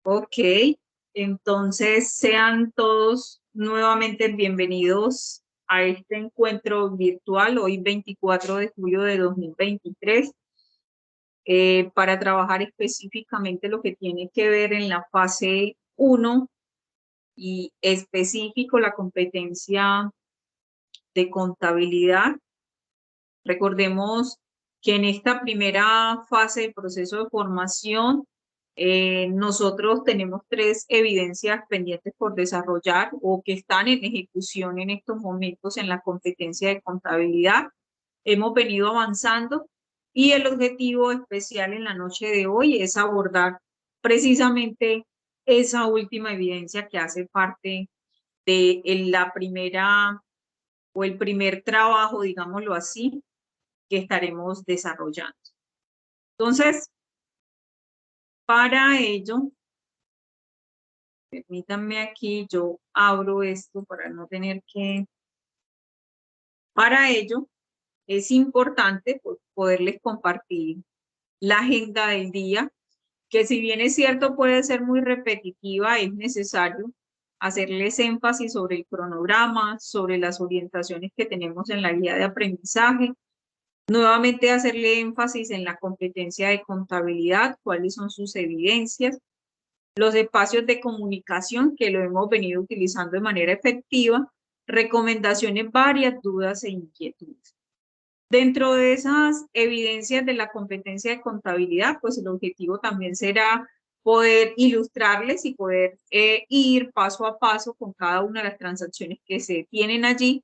Ok, entonces sean todos nuevamente bienvenidos a este encuentro virtual, hoy 24 de julio de 2023, para trabajar específicamente lo que tiene que ver en la fase 1 y específico la competencia de contabilidad. Recordemos que en esta primera fase del proceso de formación, nosotros tenemos 3 evidencias pendientes por desarrollar o que están en ejecución en estos momentos en la competencia de contabilidad. Hemos venido avanzando y el objetivo especial en la noche de hoy es abordar precisamente esa última evidencia que hace parte de la primera o el primer trabajo, digámoslo así, que estaremos desarrollando. Entonces, para ello, permítanme aquí, yo abro esto para no tener que... Para ello, es importante poderles compartir la agenda del día, que si bien es cierto puede ser muy repetitiva, es necesario hacerles énfasis sobre el cronograma, sobre las orientaciones que tenemos en la guía de aprendizaje. Nuevamente hacerle énfasis en la competencia de contabilidad, cuáles son sus evidencias, los espacios de comunicación que lo hemos venido utilizando de manera efectiva, recomendaciones varias, dudas e inquietudes. Dentro de esas evidencias de la competencia de contabilidad, pues el objetivo también será poder ilustrarles y poder ir paso a paso con cada una de las transacciones que se tienen allí,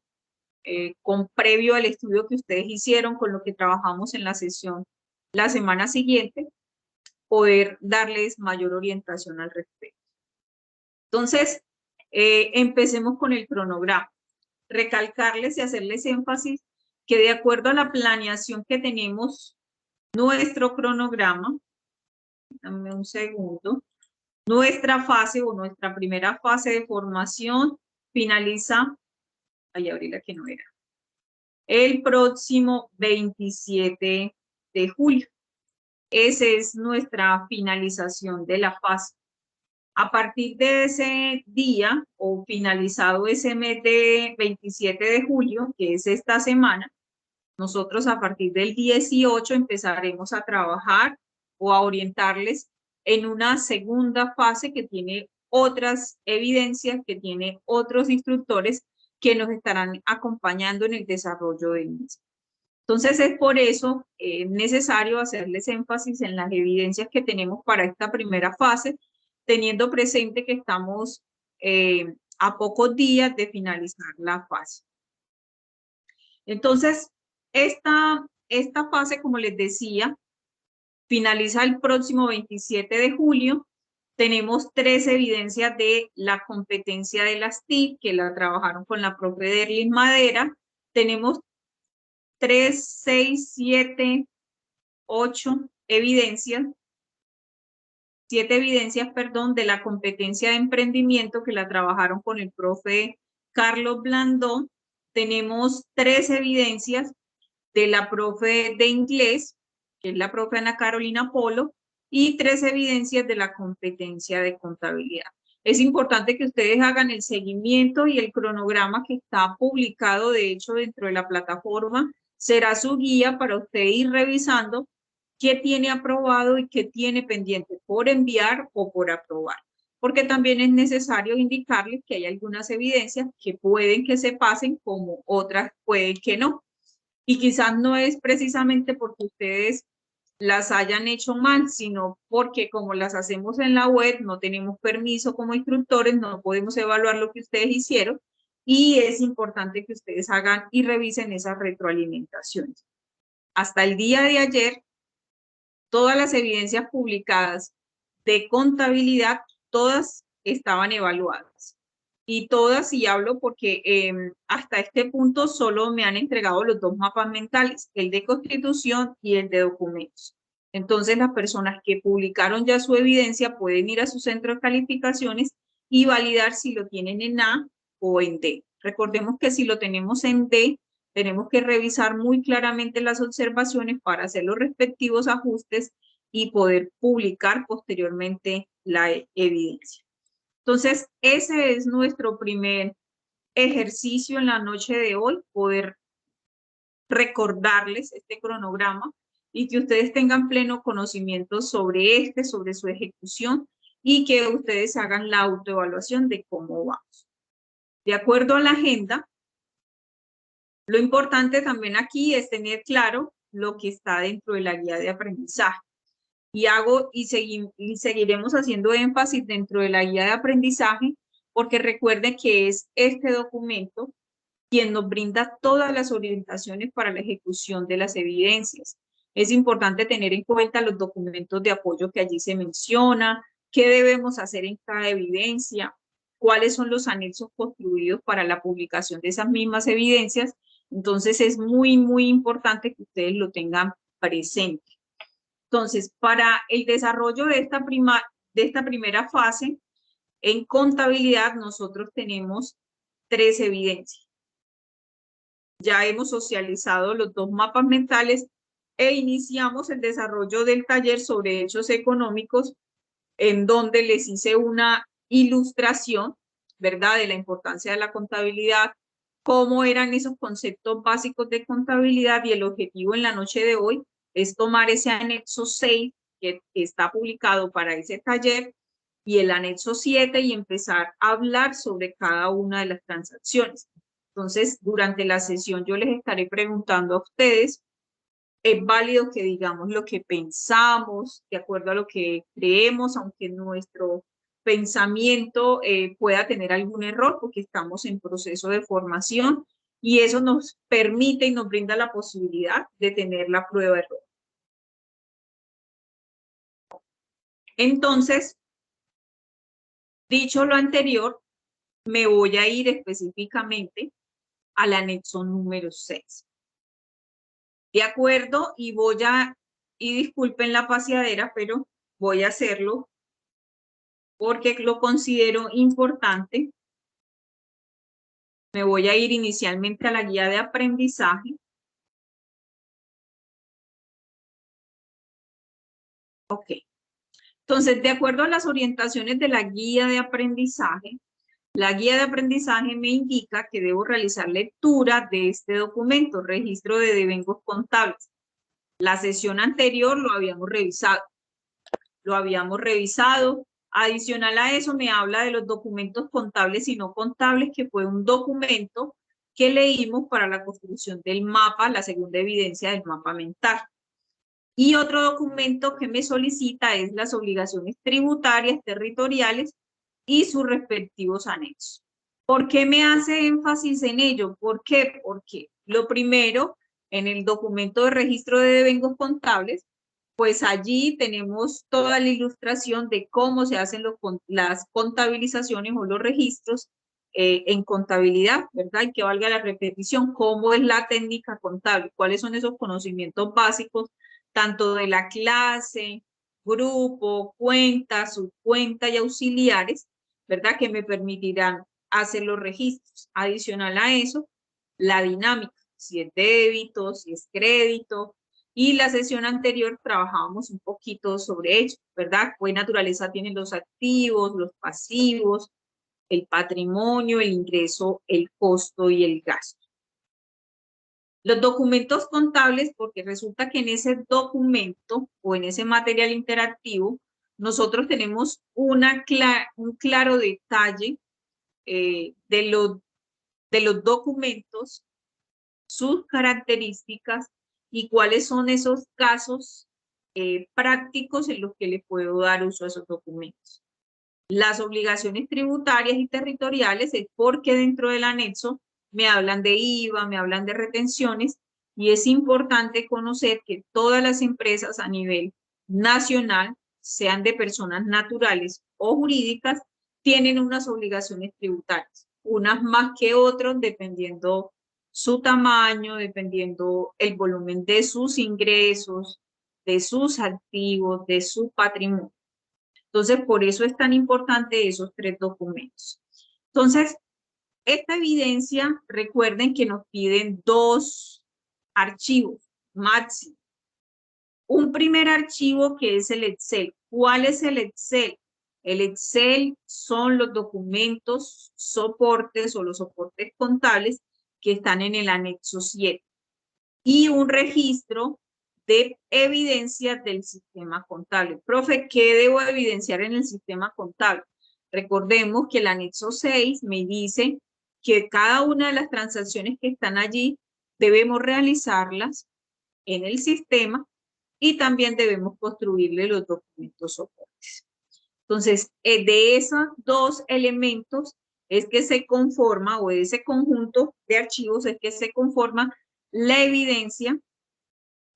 con previo al estudio que ustedes hicieron, con lo que trabajamos en la sesión la semana siguiente, poder darles mayor orientación al respecto. Entonces, empecemos con el cronograma. Recalcarles y hacerles énfasis que de acuerdo a la planeación que tenemos, nuestro cronograma, dame un segundo, nuestra fase o nuestra primera fase de formación finaliza, ahí abrí la que no era, el próximo 27 de julio. Esa es nuestra finalización de la fase. A partir de ese día o finalizado ese mes de 27 de julio, que es esta semana, nosotros a partir del 18 empezaremos a trabajar o a orientarles en una segunda fase que tiene otras evidencias, que tiene otros instructores que nos estarán acompañando en el desarrollo del mismo. Entonces es por eso necesario hacerles énfasis en las evidencias que tenemos para esta primera fase, teniendo presente que estamos a pocos días de finalizar la fase. Entonces, esta fase, como les decía, finaliza el próximo 27 de julio. Tenemos 3 evidencias de la competencia de las TIC, que la trabajaron con la profe Derlin Madera. Tenemos 3, 6, 7, 8 evidencias, 7 evidencias, perdón, de la competencia de emprendimiento que la trabajaron con el profe Carlos Blandón. Tenemos 3 evidencias de la profe de inglés, que es la profe Ana Carolina Polo, y 3 evidencias de la competencia de contabilidad. Es importante que ustedes hagan el seguimiento y el cronograma que está publicado, de hecho, dentro de la plataforma. Será su guía para usted ir revisando qué tiene aprobado y qué tiene pendiente por enviar o por aprobar. Porque también es necesario indicarles que hay algunas evidencias que pueden que se pasen, como otras pueden que no. Y quizás no es precisamente porque ustedes las hayan hecho mal, sino porque como las hacemos en la web, no tenemos permiso como instructores, no podemos evaluar lo que ustedes hicieron y es importante que ustedes hagan y revisen esas retroalimentaciones. Hasta el día de ayer, todas las evidencias publicadas de contabilidad, todas estaban evaluadas. Y todas, y hablo porque hasta este punto solo me han entregado los 2 mapas mentales, el de constitución y el de documentos. Entonces, las personas que publicaron ya su evidencia pueden ir a su centro de calificaciones y validar si lo tienen en A o en D. Recordemos que si lo tenemos en D, tenemos que revisar muy claramente las observaciones para hacer los respectivos ajustes y poder publicar posteriormente la evidencia. Entonces, ese es nuestro primer ejercicio en la noche de hoy, poder recordarles este cronograma y que ustedes tengan pleno conocimiento sobre sobre su ejecución y que ustedes hagan la autoevaluación de cómo vamos. De acuerdo a la agenda, lo importante también aquí es tener claro lo que está dentro de la guía de aprendizaje. Y seguiremos haciendo énfasis dentro de la guía de aprendizaje porque recuerden que es este documento quien nos brinda todas las orientaciones para la ejecución de las evidencias. Es importante tener en cuenta los documentos de apoyo que allí se menciona, qué debemos hacer en cada evidencia, cuáles son los anexos construidos para la publicación de esas mismas evidencias. Entonces es muy, muy importante que ustedes lo tengan presente. Entonces, para el desarrollo de esta primera fase, en contabilidad nosotros tenemos 3 evidencias. Ya hemos socializado los 2 mapas mentales e iniciamos el desarrollo del taller sobre hechos económicos, en donde les hice una ilustración, ¿verdad?, de la importancia de la contabilidad, cómo eran esos conceptos básicos de contabilidad, y el objetivo en la noche de hoy es tomar ese anexo 6 que está publicado para ese taller y el anexo 7 y empezar a hablar sobre cada una de las transacciones. Entonces, durante la sesión yo les estaré preguntando a ustedes. Es válido que digamos lo que pensamos, de acuerdo a lo que creemos, aunque nuestro pensamiento pueda tener algún error, porque estamos en proceso de formación, y eso nos permite y nos brinda la posibilidad de tener la prueba de error. Entonces, dicho lo anterior, me voy a ir específicamente al anexo número 6. De acuerdo, y disculpen la paseadera, pero voy a hacerlo porque lo considero importante. Me voy a ir inicialmente a la guía de aprendizaje. Ok. Entonces, de acuerdo a las orientaciones de la guía de aprendizaje, la guía de aprendizaje me indica que debo realizar lectura de este documento, registro de devengos contables. La sesión anterior lo habíamos revisado. Adicional a eso me habla de los documentos contables y no contables, que fue un documento que leímos para la construcción del mapa, la segunda evidencia del mapa mental. Y otro documento que me solicita es las obligaciones tributarias territoriales y sus respectivos anexos. ¿Por qué me hace énfasis en ello? ¿Por qué? Porque lo primero, en el documento de registro de devengos contables, pues allí tenemos toda la ilustración de cómo se hacen las contabilizaciones o los registros en contabilidad, ¿verdad? Y que valga la repetición, cómo es la técnica contable, cuáles son esos conocimientos básicos, tanto de la clase, grupo, cuenta, subcuenta y auxiliares, ¿verdad? Que me permitirán hacer los registros. Adicional a eso, la dinámica, si es débito, si es crédito. Y la sesión anterior trabajábamos un poquito sobre ello, ¿verdad? ¿Qué naturaleza tienen los activos, los pasivos, el patrimonio, el ingreso, el costo y el gasto? Los documentos contables, porque resulta que en ese documento o en ese material interactivo, nosotros tenemos un claro detalle de los documentos, sus características y cuáles son esos casos prácticos en los que le puedo dar uso a esos documentos. Las obligaciones tributarias y territoriales es porque dentro del anexo me hablan de IVA, me hablan de retenciones, y es importante conocer que todas las empresas a nivel nacional, sean de personas naturales o jurídicas, tienen unas obligaciones tributarias, unas más que otras dependiendo su tamaño, dependiendo el volumen de sus ingresos, de sus activos, de su patrimonio. Entonces, por eso es tan importante esos 3 documentos. Entonces, esta evidencia, recuerden que nos piden 2 archivos máximo. Un primer archivo que es el Excel. ¿Cuál es el Excel? El Excel son los documentos soportes o los soportes contables que están en el anexo 7 y un registro de evidencias del sistema contable. Profe, ¿qué debo evidenciar en el sistema contable? Recordemos que el anexo 6 me dice que cada una de las transacciones que están allí debemos realizarlas en el sistema y también debemos construirle los documentos soportes. Entonces, de esos dos elementos es que se conforma, o de ese conjunto de archivos es que se conforma la evidencia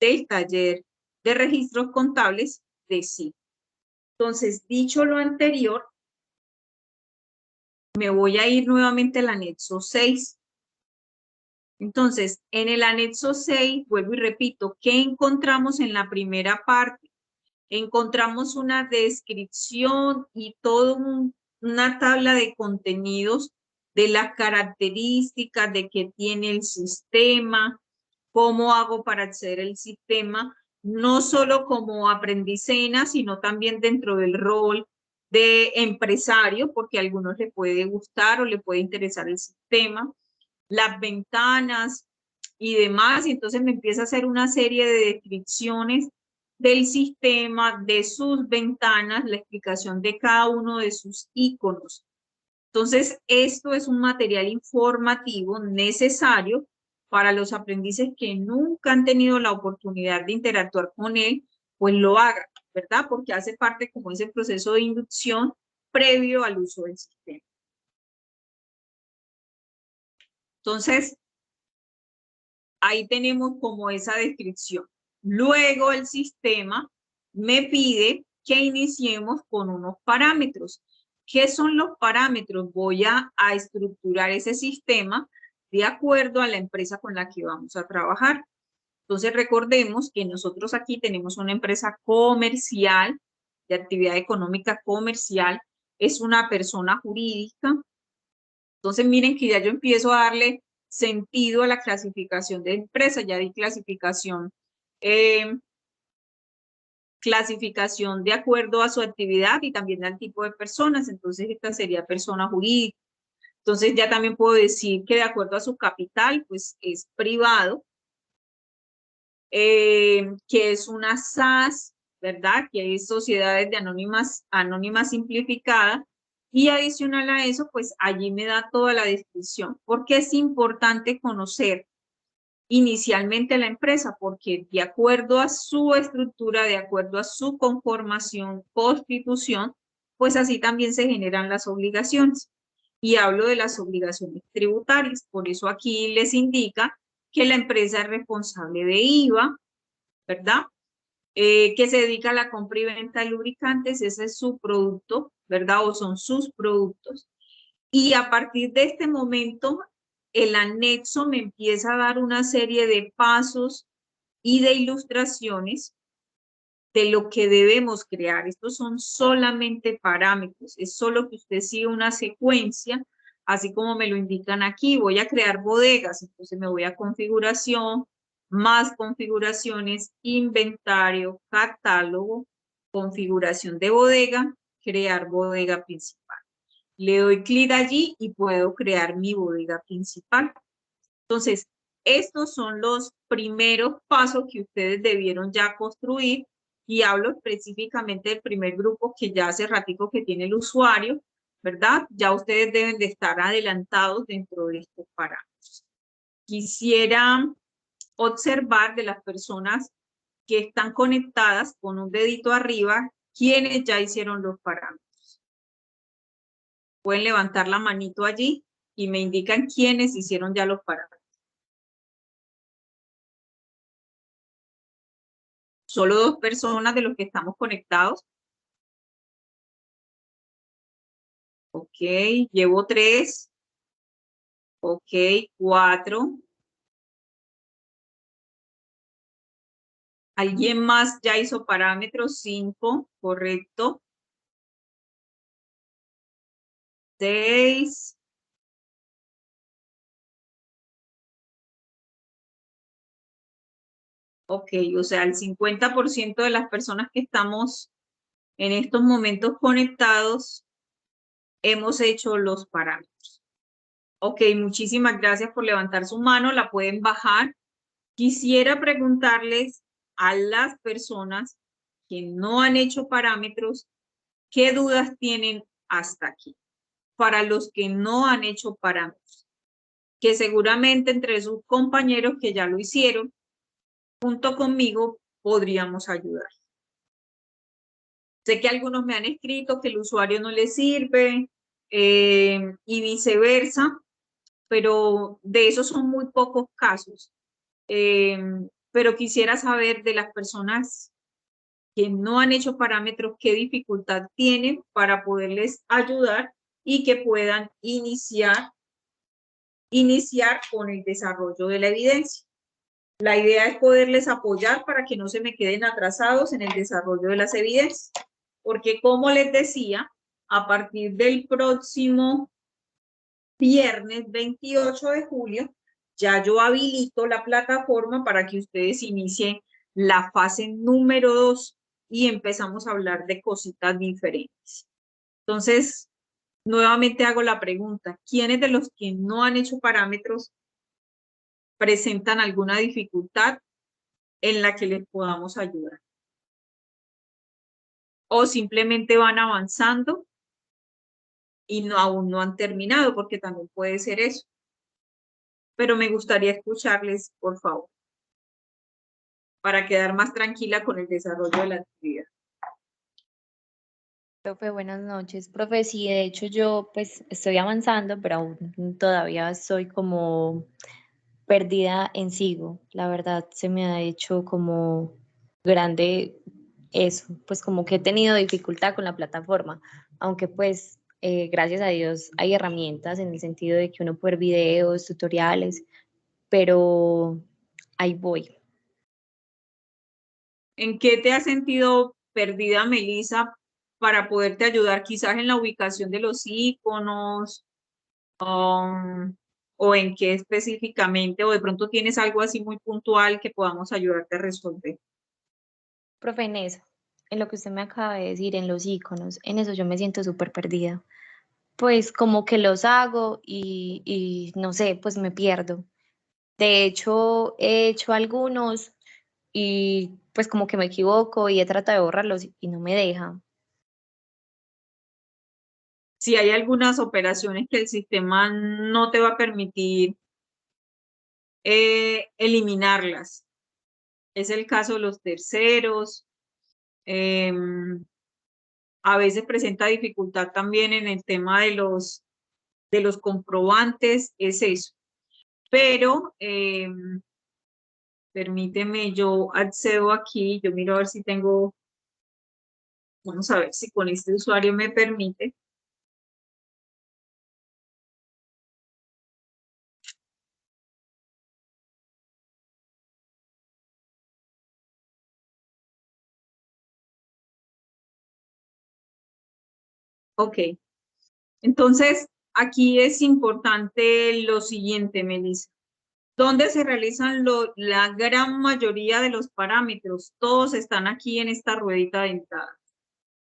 del taller de registros contables de sí. Entonces, dicho lo anterior, me voy a ir nuevamente al anexo 6. Entonces, en el anexo 6, vuelvo y repito, ¿qué encontramos en la primera parte? Encontramos una descripción y toda una tabla de contenidos de las características de que tiene el sistema, cómo hago para acceder al sistema, no solo como aprendicena, sino también dentro del rol de empresario, porque a algunos le puede gustar o le puede interesar el sistema, las ventanas y demás, y entonces me empieza a hacer una serie de descripciones del sistema, de sus ventanas, la explicación de cada uno de sus iconos. Entonces, esto es un material informativo necesario para los aprendices que nunca han tenido la oportunidad de interactuar con él, pues lo hagan, ¿verdad? Porque hace parte como ese proceso de inducción previo al uso del sistema. Entonces, ahí tenemos como esa descripción. Luego el sistema me pide que iniciemos con unos parámetros. ¿Qué son los parámetros? Voy a estructurar ese sistema de acuerdo a la empresa con la que vamos a trabajar. Entonces recordemos que nosotros aquí tenemos una empresa comercial, de actividad económica comercial, es una persona jurídica. Entonces miren que ya yo empiezo a darle sentido a la clasificación de empresa, ya di clasificación de acuerdo a su actividad y también al tipo de personas, entonces esta sería persona jurídica. Entonces ya también puedo decir que de acuerdo a su capital, pues es privado, que es una SAS, ¿verdad? Que es sociedades de anónimas simplificadas, y adicional a eso, pues allí me da toda la descripción. ¿Por qué es importante conocer inicialmente la empresa? Porque de acuerdo a su estructura, de acuerdo a su conformación, constitución, pues así también se generan las obligaciones. Y hablo de las obligaciones tributarias. Por eso aquí les indica que la empresa es responsable de IVA, ¿verdad? Que se dedica a la compra y venta de lubricantes, ese es su producto, ¿verdad? O son sus productos. Y a partir de este momento, el anexo me empieza a dar una serie de pasos y de ilustraciones de lo que debemos crear. Estos son solamente parámetros, es solo que usted siga una secuencia, así como me lo indican aquí. Voy a crear bodegas, entonces me voy a configuración, más configuraciones, inventario, catálogo, configuración de bodega, crear bodega principal. Le doy clic allí y puedo crear mi bodega principal. Entonces, estos son los primeros pasos que ustedes debieron ya construir, y hablo específicamente del primer grupo que ya hace ratico que tiene el usuario, ¿verdad? Ya ustedes deben de estar adelantados dentro de estos parámetros. Quisiera observar de las personas que están conectadas con un dedito arriba, quienes ya hicieron los parámetros. Pueden levantar la manito allí y me indican quiénes hicieron ya los parámetros. Solo 2 personas de los que estamos conectados. Ok, llevo 3. Ok, 4. ¿Alguien más ya hizo parámetros? 5, correcto. 6. Ok, o sea, el 50% de las personas que estamos en estos momentos conectados hemos hecho los parámetros. Ok, muchísimas gracias por levantar su mano, la pueden bajar. Quisiera preguntarles a las personas que no han hecho parámetros, ¿qué dudas tienen hasta aquí? Para los que no han hecho parámetros, que seguramente entre sus compañeros que ya lo hicieron, junto conmigo podríamos ayudar. Sé que algunos me han escrito que el usuario no les sirve y viceversa, pero de esos son muy pocos casos. Pero quisiera saber de las personas que no han hecho parámetros, qué dificultad tienen para poderles ayudar y que puedan iniciar con el desarrollo de la evidencia. La idea es poderles apoyar para que no se me queden atrasados en el desarrollo de las evidencias, porque como les decía, a partir del próximo viernes 28 de julio, ya yo habilito la plataforma para que ustedes inicien la fase número 2 y empezamos a hablar de cositas diferentes. Entonces, nuevamente hago la pregunta, ¿quiénes de los que no han hecho parámetros presentan alguna dificultad en la que les podamos ayudar? O simplemente van avanzando y no, aún no han terminado, porque también puede ser eso. Pero me gustaría escucharles, por favor, para quedar más tranquila con el desarrollo de la actividad. Profe, buenas noches. Profe, sí, de hecho yo pues estoy avanzando, pero aún todavía estoy como perdida en Sigo. La verdad se me ha hecho como grande eso, pues como que he tenido dificultad con la plataforma, aunque pues gracias a Dios hay herramientas en el sentido de que uno puede ver videos, tutoriales, pero ahí voy. ¿En qué te has sentido perdida, Melissa, para poderte ayudar quizás en la ubicación de los iconos? ¿O en qué específicamente? ¿O de pronto tienes algo así muy puntual que podamos ayudarte a resolver? Profe, en lo que usted me acaba de decir, en los iconos, en eso yo me siento súper perdida. Pues como que los hago y no sé, pues me pierdo. De hecho, he hecho algunos y pues como que me equivoco y he tratado de borrarlos y no me deja. Si hay algunas operaciones que el sistema no te va a permitir eliminarlas. Es el caso de los terceros. A veces presenta dificultad también en el tema de los comprobantes, es eso. Pero permíteme, yo accedo aquí, yo miro a ver si tengo, vamos a ver si con este usuario me permite. Ok, entonces aquí es importante lo siguiente, Melissa. ¿Dónde se realizan la gran mayoría de los parámetros? Todos están aquí en esta ruedita dentada.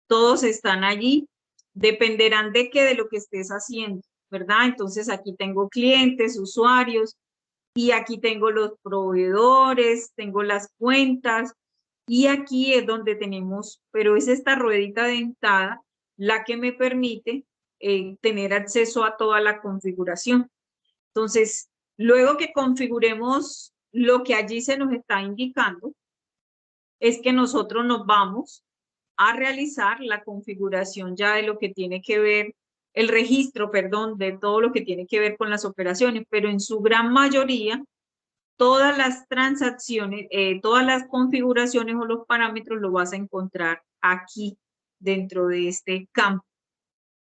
Todos están allí. Dependerán de qué, de lo que estés haciendo, ¿verdad? Entonces aquí tengo clientes, usuarios, y aquí tengo los proveedores, tengo las cuentas, y aquí es donde tenemos, pero es esta ruedita dentada la que me permite tener acceso a toda la configuración. Entonces, luego que configuremos lo que allí se nos está indicando, es que nosotros nos vamos a realizar la configuración ya de lo que tiene que ver, el registro, perdón, de todo lo que tiene que ver con las operaciones, pero en su gran mayoría, todas las transacciones, todas las configuraciones o los parámetros lo vas a encontrar aquí dentro de este campo.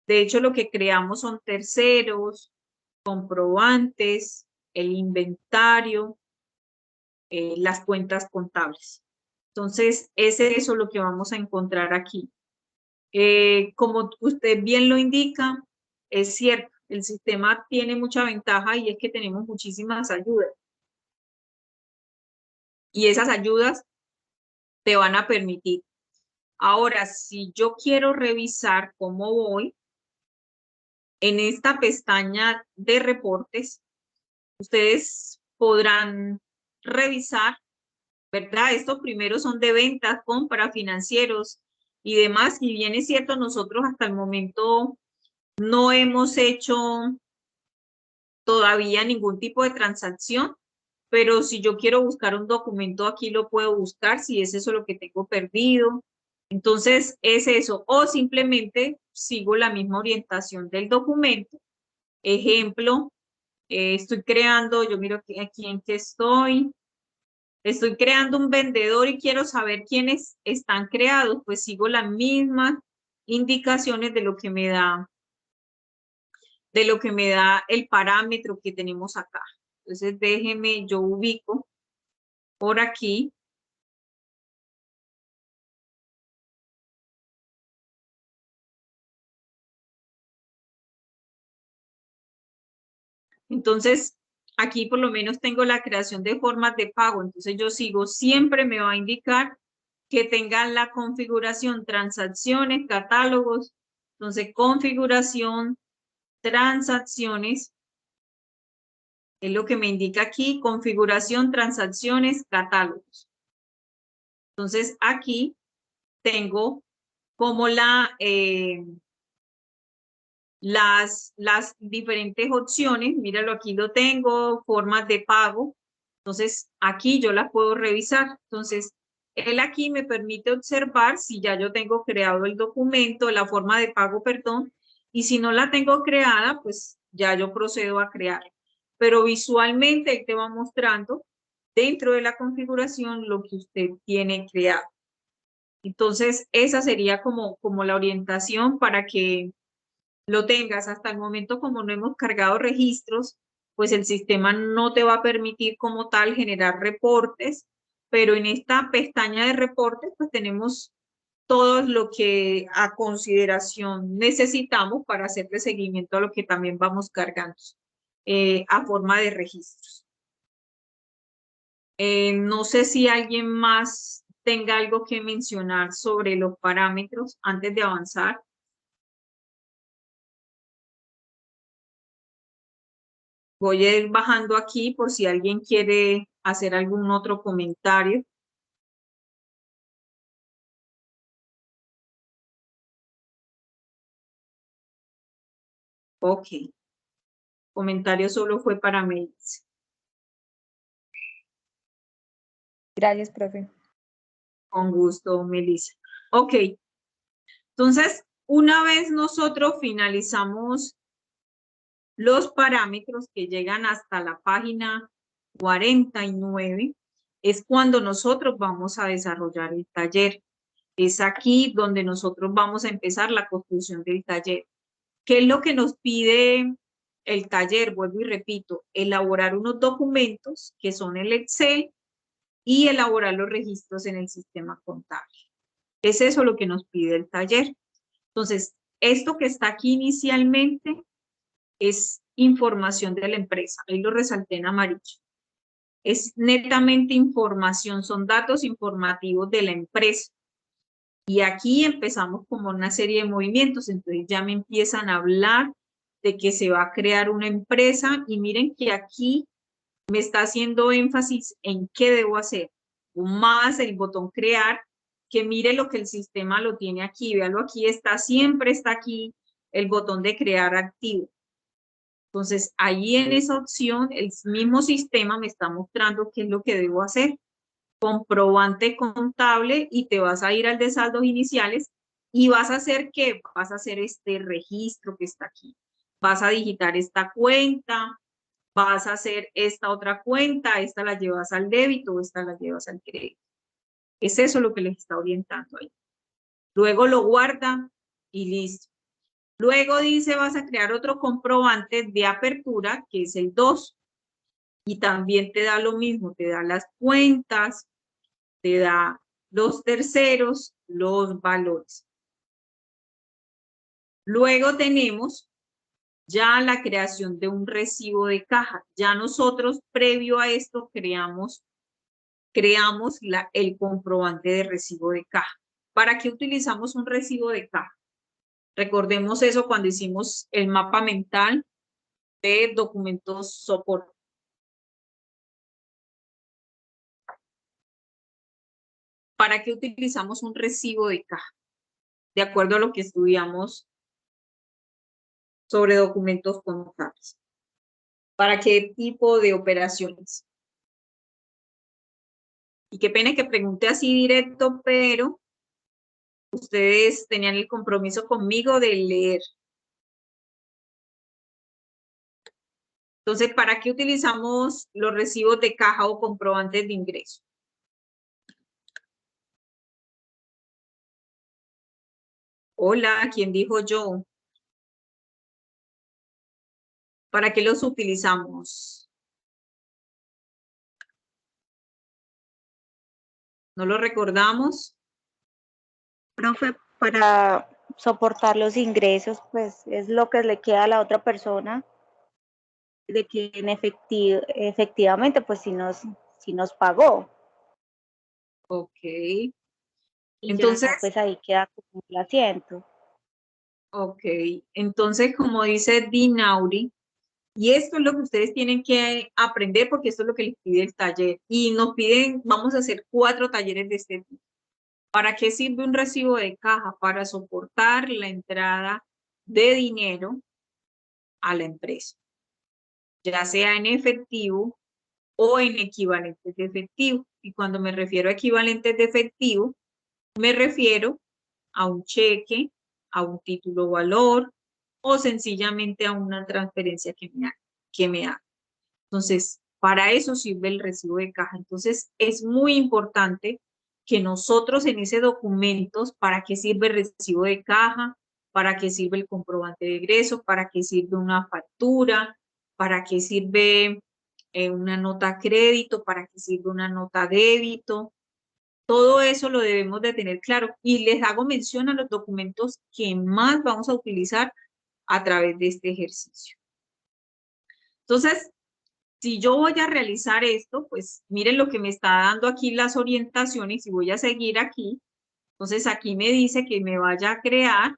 De hecho, lo que creamos son terceros, comprobantes, el inventario, las cuentas contables. Entonces, es eso lo que vamos a encontrar aquí. Como usted bien lo indica, es cierto, el sistema tiene mucha ventaja y es que tenemos muchísimas ayudas. Y esas ayudas te van a permitir Ahora, si yo quiero revisar cómo voy, en esta pestaña de reportes, ustedes podrán revisar, ¿verdad? Estos primeros son de ventas, compras, financieros y demás. Y bien es cierto, nosotros hasta el momento no hemos hecho todavía ningún tipo de transacción, pero si yo quiero buscar un documento, aquí lo puedo buscar, si es eso lo que tengo perdido. Entonces, es eso. O simplemente sigo la misma orientación del documento. Ejemplo, estoy creando, yo miro aquí en qué estoy creando un vendedor y quiero saber quiénes están creados, pues sigo las mismas indicaciones de lo que me da el parámetro que tenemos acá. Entonces déjeme, yo ubico por aquí. Entonces, aquí por lo menos tengo la creación de formas de pago. Entonces yo sigo, siempre me va a indicar que tengan la configuración transacciones, catálogos. Entonces, configuración, transacciones, es lo que me indica aquí, configuración, transacciones, catálogos. Entonces, aquí tengo como las diferentes opciones. Míralo, aquí lo tengo, formas de pago. Entonces, aquí yo las puedo revisar. Entonces, él aquí me permite observar si ya yo tengo creado el documento, la forma de pago, perdón, y si no la tengo creada, pues ya yo procedo a crear. Pero visualmente él te va mostrando dentro de la configuración lo que usted tiene creado. Entonces, esa sería como la orientación para que lo tengas. Hasta el momento, como no hemos cargado registros, pues el sistema no te va a permitir como tal generar reportes, pero en esta pestaña de reportes, pues tenemos todo lo que a consideración necesitamos para hacerle seguimiento a lo que también vamos cargando a forma de registros. No sé si alguien más tenga algo que mencionar sobre los parámetros antes de avanzar. Voy a ir bajando aquí por si alguien quiere hacer algún otro comentario. Ok. Comentario solo fue para Melissa. Gracias, profe. Con gusto, Melissa. Ok. Entonces, una vez nosotros finalizamos los parámetros que llegan hasta la página 49, es cuando nosotros vamos a desarrollar el taller. Es aquí donde nosotros vamos a empezar la construcción del taller. ¿Qué es lo que nos pide el taller? Vuelvo y repito, elaborar unos documentos que son el Excel y elaborar los registros en el sistema contable. Es eso lo que nos pide el taller. Entonces, esto que está aquí inicialmente es información de la empresa. Ahí lo resalté en amarillo. Es netamente información, son datos informativos de la empresa. Y aquí empezamos como una serie de movimientos, entonces ya me empiezan a hablar de que se va a crear una empresa y miren que aquí me está haciendo énfasis en qué debo hacer. Más el botón crear, que mire lo que el sistema lo tiene aquí, véalo aquí, siempre está aquí el botón de crear activo. Entonces ahí en esa opción el mismo sistema me está mostrando qué es lo que debo hacer. Comprobante contable y te vas a ir al de saldos iniciales y vas a hacer ¿qué? Vas a hacer este registro que está aquí. Vas a digitar esta cuenta, vas a hacer esta otra cuenta, esta la llevas al débito, esta la llevas al crédito. Es eso lo que les está orientando ahí. Luego lo guarda y listo. Luego dice vas a crear otro comprobante de apertura que es el 2 y también te da lo mismo, te da las cuentas, te da los terceros, los valores. Luego tenemos ya la creación de un recibo de caja. Ya nosotros, previo a esto, creamos el comprobante de recibo de caja. ¿para qué utilizamos un recibo de caja? Recordemos eso cuando hicimos el mapa mental de documentos soporte. ¿Para qué utilizamos un recibo de caja? De acuerdo a lo que estudiamos sobre documentos contables. ¿Para qué tipo de operaciones? Y qué pena que pregunte así directo, pero ustedes tenían el compromiso conmigo de leer. Entonces, ¿para qué utilizamos los recibos de caja o comprobantes de ingreso? Hola, ¿quién dijo yo? ¿Para qué los utilizamos? ¿No lo recordamos? Profe, para soportar los ingresos, pues es lo que le queda a la otra persona de que efectivamente, pues si nos pagó. Ok. Y Entonces, ya, pues ahí queda como el asiento. ok. Entonces, como dice Dinauri, y esto es lo que ustedes tienen que aprender porque esto es lo que les pide el taller. Y nos piden, vamos a hacer 4 talleres de este tipo. ¿Para qué sirve un recibo de caja? Para soportar la entrada de dinero a la empresa, ya sea en efectivo o en equivalentes de efectivo. Y cuando me refiero a equivalentes de efectivo, me refiero a un cheque, a un título valor o sencillamente a una transferencia que me haga. Entonces, para eso sirve el recibo de caja. Entonces, es muy importante que nosotros en ese documento, ¿para qué sirve el recibo de caja? ¿Para qué sirve el comprobante de egreso? ¿Para qué sirve una factura? ¿Para qué sirve una nota crédito? ¿Para qué sirve una nota débito? Todo eso lo debemos de tener claro. Y les hago mención a los documentos que más vamos a utilizar a través de este ejercicio. Entonces, si yo voy a realizar esto, pues miren lo que me está dando aquí las orientaciones y voy a seguir aquí. Entonces aquí me dice que me vaya a crear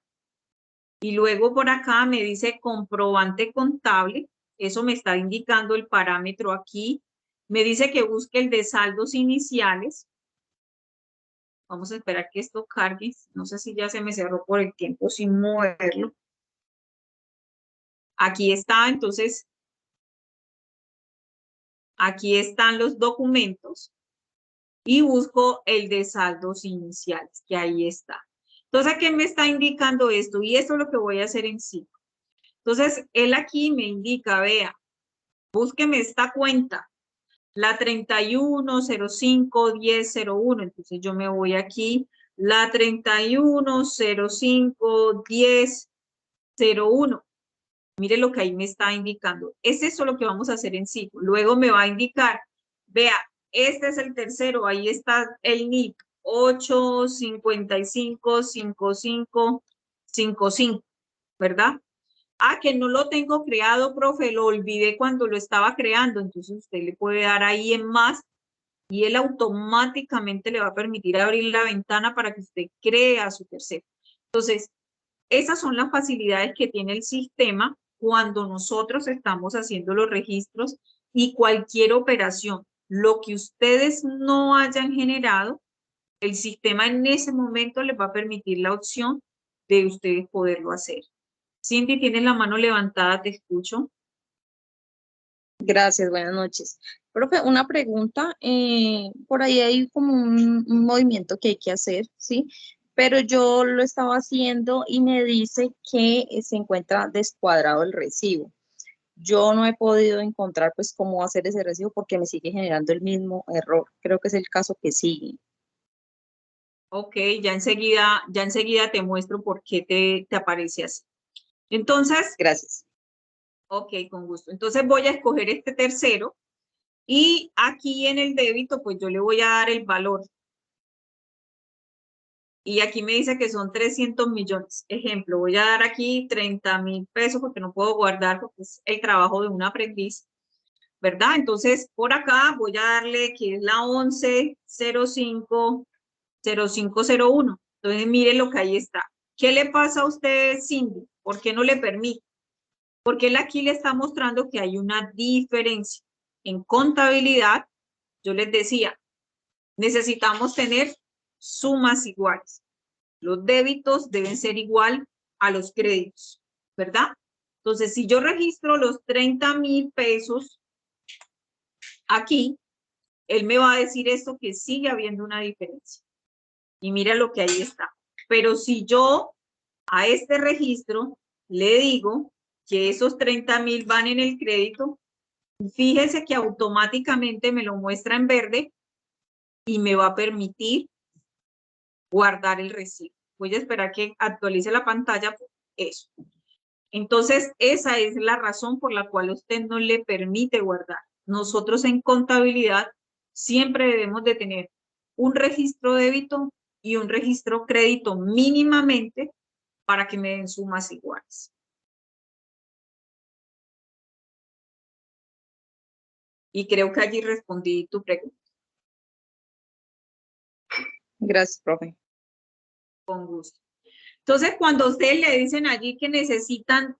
y luego por acá me dice comprobante contable. Eso me está indicando el parámetro aquí. Me dice que busque el de saldos iniciales. Vamos a esperar que esto cargue. No sé si ya se me cerró por el tiempo sin moverlo. Aquí está, entonces, aquí están los documentos. Y busco el de saldos iniciales, que ahí está. Entonces, ¿qué me está indicando esto? Y esto es lo que voy a hacer en sí. Entonces, él aquí me indica, vea, búsqueme esta cuenta, la 31051001. Entonces, yo me voy aquí, la 31051001. Mire lo que ahí me está indicando. Es eso lo que vamos a hacer en sí. Luego me va a indicar, vea, este es el tercero, ahí está el NIC, 8555555, ¿verdad? Ah, que no lo tengo creado, profe, lo olvidé cuando lo estaba creando. Entonces usted le puede dar ahí en más y él automáticamente le va a permitir abrir la ventana para que usted crea su tercero. Entonces, esas son las facilidades que tiene el sistema cuando nosotros estamos haciendo los registros y cualquier operación. Lo que ustedes no hayan generado, el sistema en ese momento les va a permitir la opción de ustedes poderlo hacer. Cindy, tienes la mano levantada, te escucho. Gracias, buenas noches. Profe, una pregunta. Por ahí hay como un movimiento que hay que hacer, ¿sí? Pero yo lo estaba haciendo y me dice que se encuentra descuadrado el recibo. Yo no he podido encontrar pues cómo hacer ese recibo porque me sigue generando el mismo error. Creo que es el caso que sigue. Ok, ya enseguida te muestro por qué te aparece así. Entonces, Gracias. ok, con gusto. Entonces voy a escoger este tercero y aquí en el débito, pues yo le voy a dar el valor. Y aquí me dice que son 300 millones. Ejemplo, voy a dar aquí 30.000 pesos porque no puedo guardar porque es el trabajo de un aprendiz, ¿verdad? Entonces, por acá voy a darle que es la 11050501. Entonces, mire lo que ahí está. ¿Qué le pasa a usted, Cindy? ¿Por qué no le permite? Porque él aquí le está mostrando que hay una diferencia. En contabilidad, yo les decía, necesitamos tener sumas iguales. Los débitos deben ser igual a los créditos, ¿verdad? Entonces, si yo registro los 30,000 pesos aquí, él me va a decir esto, que sigue habiendo una diferencia. Y mira lo que ahí está. Pero si yo a este registro le digo que esos 30,000 van en el crédito, fíjese que automáticamente me lo muestra en verde y me va a permitir guardar el recibo. Voy a esperar que actualice la pantalla. Eso. Entonces, esa es la razón por la cual usted no le permite guardar. Nosotros en contabilidad siempre debemos de tener un registro débito y un registro crédito mínimamente para que me den sumas iguales. Y creo que allí respondí tu pregunta. Gracias, profe. Con gusto. Entonces, cuando ustedes le dicen allí que necesitan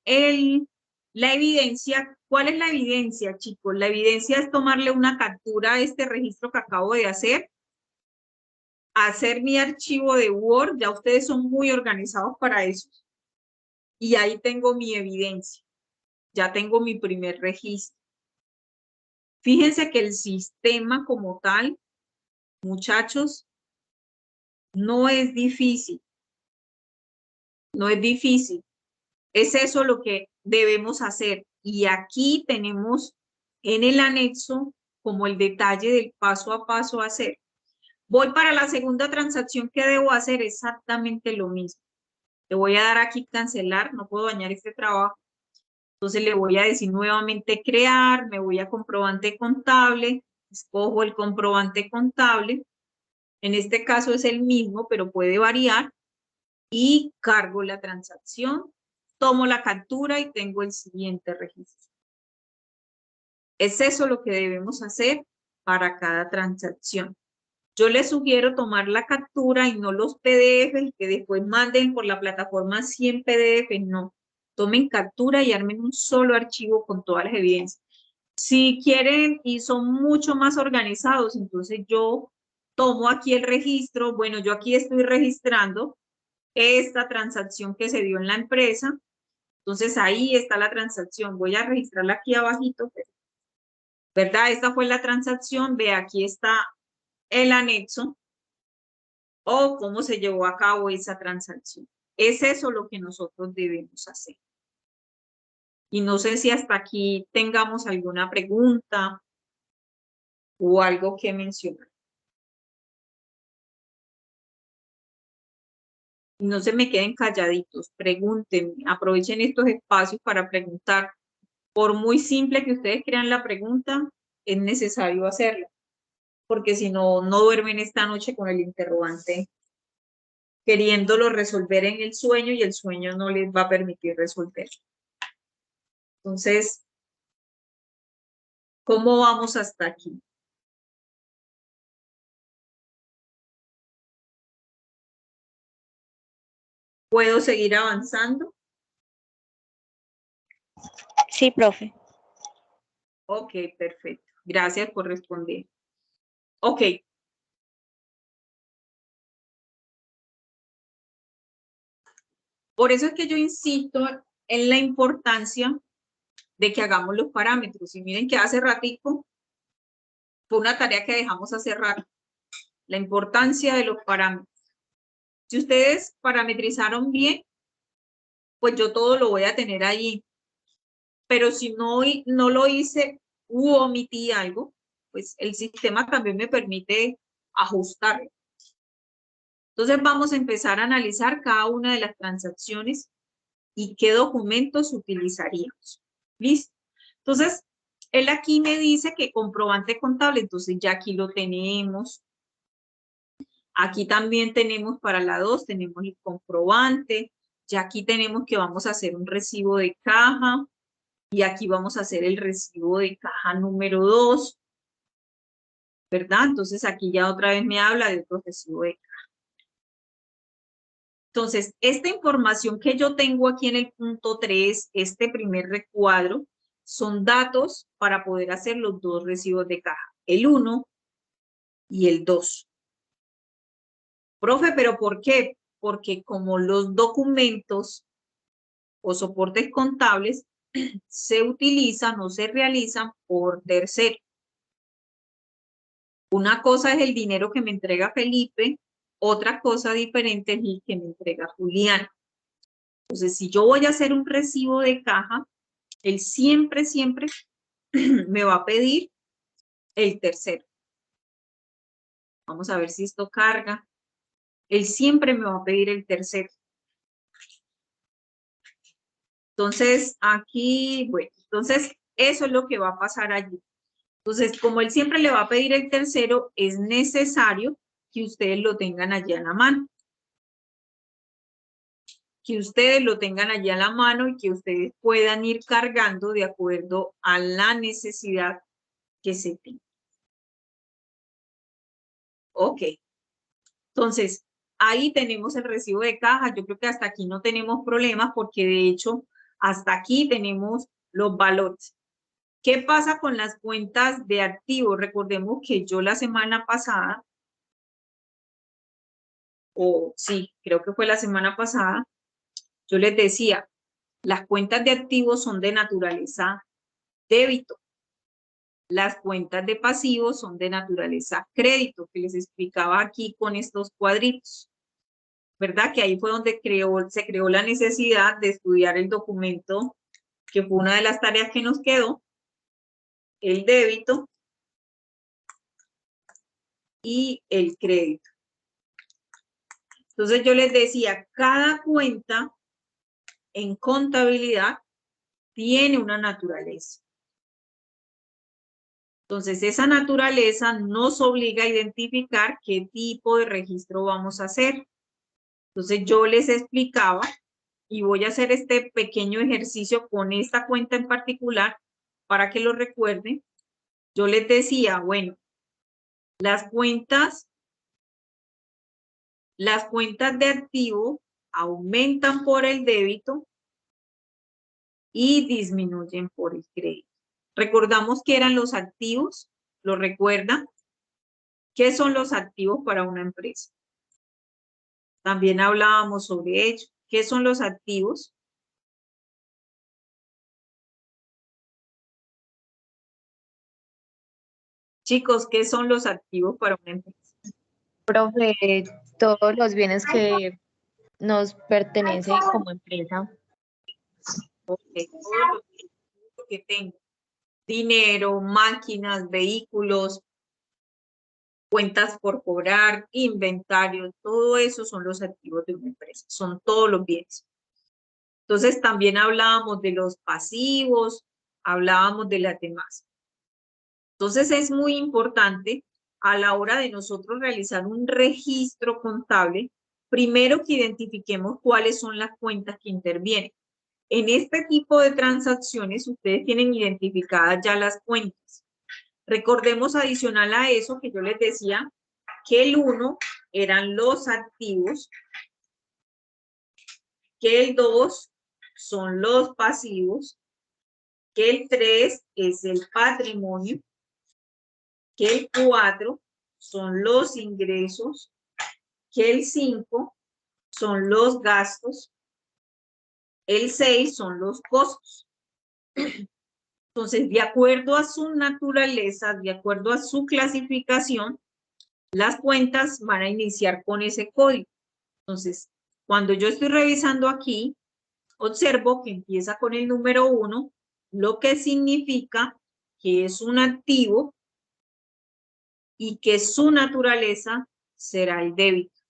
la evidencia, ¿cuál es la evidencia, chicos? La evidencia es tomarle una captura a este registro que acabo de hacer mi archivo de Word. Ya ustedes son muy organizados para eso. Y ahí tengo mi evidencia. Ya tengo mi primer registro. Fíjense que el sistema como tal, muchachos, no es difícil. No es difícil. Es eso lo que debemos hacer. Y aquí tenemos en el anexo como el detalle del paso a paso a hacer. Voy para la segunda transacción que debo hacer exactamente lo mismo. Le voy a dar aquí cancelar, no puedo dañar este trabajo. Entonces le voy a decir nuevamente crear, me voy a comprobante contable, escojo el comprobante contable. En este caso es el mismo, pero puede variar. Y cargo la transacción, tomo la captura y tengo el siguiente registro. Es eso lo que debemos hacer para cada transacción. Yo les sugiero tomar la captura y no los PDF y que después manden por la plataforma 100 PDF, no. Tomen captura y armen un solo archivo con todas las evidencias. Si quieren y son mucho más organizados, entonces yo tomo aquí el registro. Bueno, yo aquí estoy registrando esta transacción que se dio en la empresa. Entonces ahí está la transacción. Voy a registrarla aquí abajito, ¿verdad? Esta fue la transacción. Ve, aquí está el anexo o cómo se llevó a cabo esa transacción. Es eso lo que nosotros debemos hacer. Y no sé si hasta aquí tengamos alguna pregunta o algo que mencionar. No se me queden calladitos, pregúntenme, aprovechen estos espacios para preguntar. Por muy simple que ustedes crean la pregunta, es necesario hacerla, porque si no, no duermen esta noche con el interrogante queriéndolo resolver en el sueño y el sueño no les va a permitir resolver. Entonces, ¿cómo vamos hasta aquí? ¿Puedo seguir avanzando? Sí, profe. Ok, perfecto. Gracias por responder. Ok. Por eso es que yo insisto en la importancia de que hagamos los parámetros. Y miren que hace ratico fue una tarea que dejamos hace rato. La importancia de los parámetros. Si ustedes parametrizaron bien, pues yo todo lo voy a tener ahí. Pero si no lo hice u omití algo, pues el sistema también me permite ajustarlo. Entonces vamos a empezar a analizar cada una de las transacciones y qué documentos utilizaríamos. ¿Listo? Entonces, él aquí me dice que comprobante contable, entonces ya aquí lo tenemos. Aquí también tenemos para la 2, tenemos el comprobante. Ya aquí tenemos que vamos a hacer un recibo de caja. Y aquí vamos a hacer el recibo de caja número 2. ¿Verdad? Entonces aquí ya otra vez me habla de otro recibo de caja. Entonces, esta información que yo tengo aquí en el punto 3, este primer recuadro, son datos para poder hacer los dos recibos de caja, el 1 y el 2. Profe, ¿pero por qué? Porque como los documentos o soportes contables se utilizan o se realizan por tercero. Una cosa es el dinero que me entrega Felipe, otra cosa diferente es el que me entrega Julián. Entonces, si yo voy a hacer un recibo de caja, él siempre me va a pedir el tercero. Vamos a ver si esto carga. Él siempre me va a pedir el tercero. Entonces, aquí, bueno, entonces eso es lo que va a pasar allí. Entonces, como él siempre le va a pedir el tercero, es necesario que ustedes lo tengan allí a la mano. Que ustedes lo tengan allí a la mano y que ustedes puedan ir cargando de acuerdo a la necesidad que se tenga. Ok. Entonces, ahí tenemos el recibo de caja. Yo creo que hasta aquí no tenemos problemas porque de hecho hasta aquí tenemos los valores. ¿Qué pasa con las cuentas de activos? Recordemos que yo la semana pasada, creo que fue la semana pasada, yo les decía, las cuentas de activos son de naturaleza débito. Las cuentas de pasivos son de naturaleza crédito, que les explicaba aquí con estos cuadritos. ¿Verdad? Que ahí fue donde se creó la necesidad de estudiar el documento, que fue una de las tareas que nos quedó, el débito y el crédito. Entonces yo les decía, cada cuenta en contabilidad tiene una naturaleza. Entonces esa naturaleza nos obliga a identificar qué tipo de registro vamos a hacer. Entonces yo les explicaba y voy a hacer este pequeño ejercicio con esta cuenta en particular para que lo recuerden. Yo les decía, bueno, las cuentas de activo aumentan por el débito y disminuyen por el crédito. Recordamos que eran los activos, ¿lo recuerdan? ¿Qué son los activos para una empresa? También hablábamos sobre ello. ¿Qué son los activos? Chicos, ¿qué son los activos para una empresa? Profe, todos los bienes que nos pertenecen como empresa. Okay. Todo lo que tengo. Dinero, máquinas, vehículos, cuentas por cobrar, inventario, todo eso son los activos de una empresa, son todos los bienes. Entonces también hablábamos de los pasivos, hablábamos de las demás. Entonces es muy importante a la hora de nosotros realizar un registro contable, primero que identifiquemos cuáles son las cuentas que intervienen. En este tipo de transacciones ustedes tienen identificadas ya las cuentas. Recordemos adicional a eso que yo les decía que el 1 eran los activos, que el 2 son los pasivos, que el 3 es el patrimonio, que el 4 son los ingresos, que el 5 son los gastos, el 6 son los costos. Entonces, de acuerdo a su naturaleza, de acuerdo a su clasificación, las cuentas van a iniciar con ese código. Entonces, cuando yo estoy revisando aquí, observo que empieza con el número 1, lo que significa que es un activo y que su naturaleza será el débito.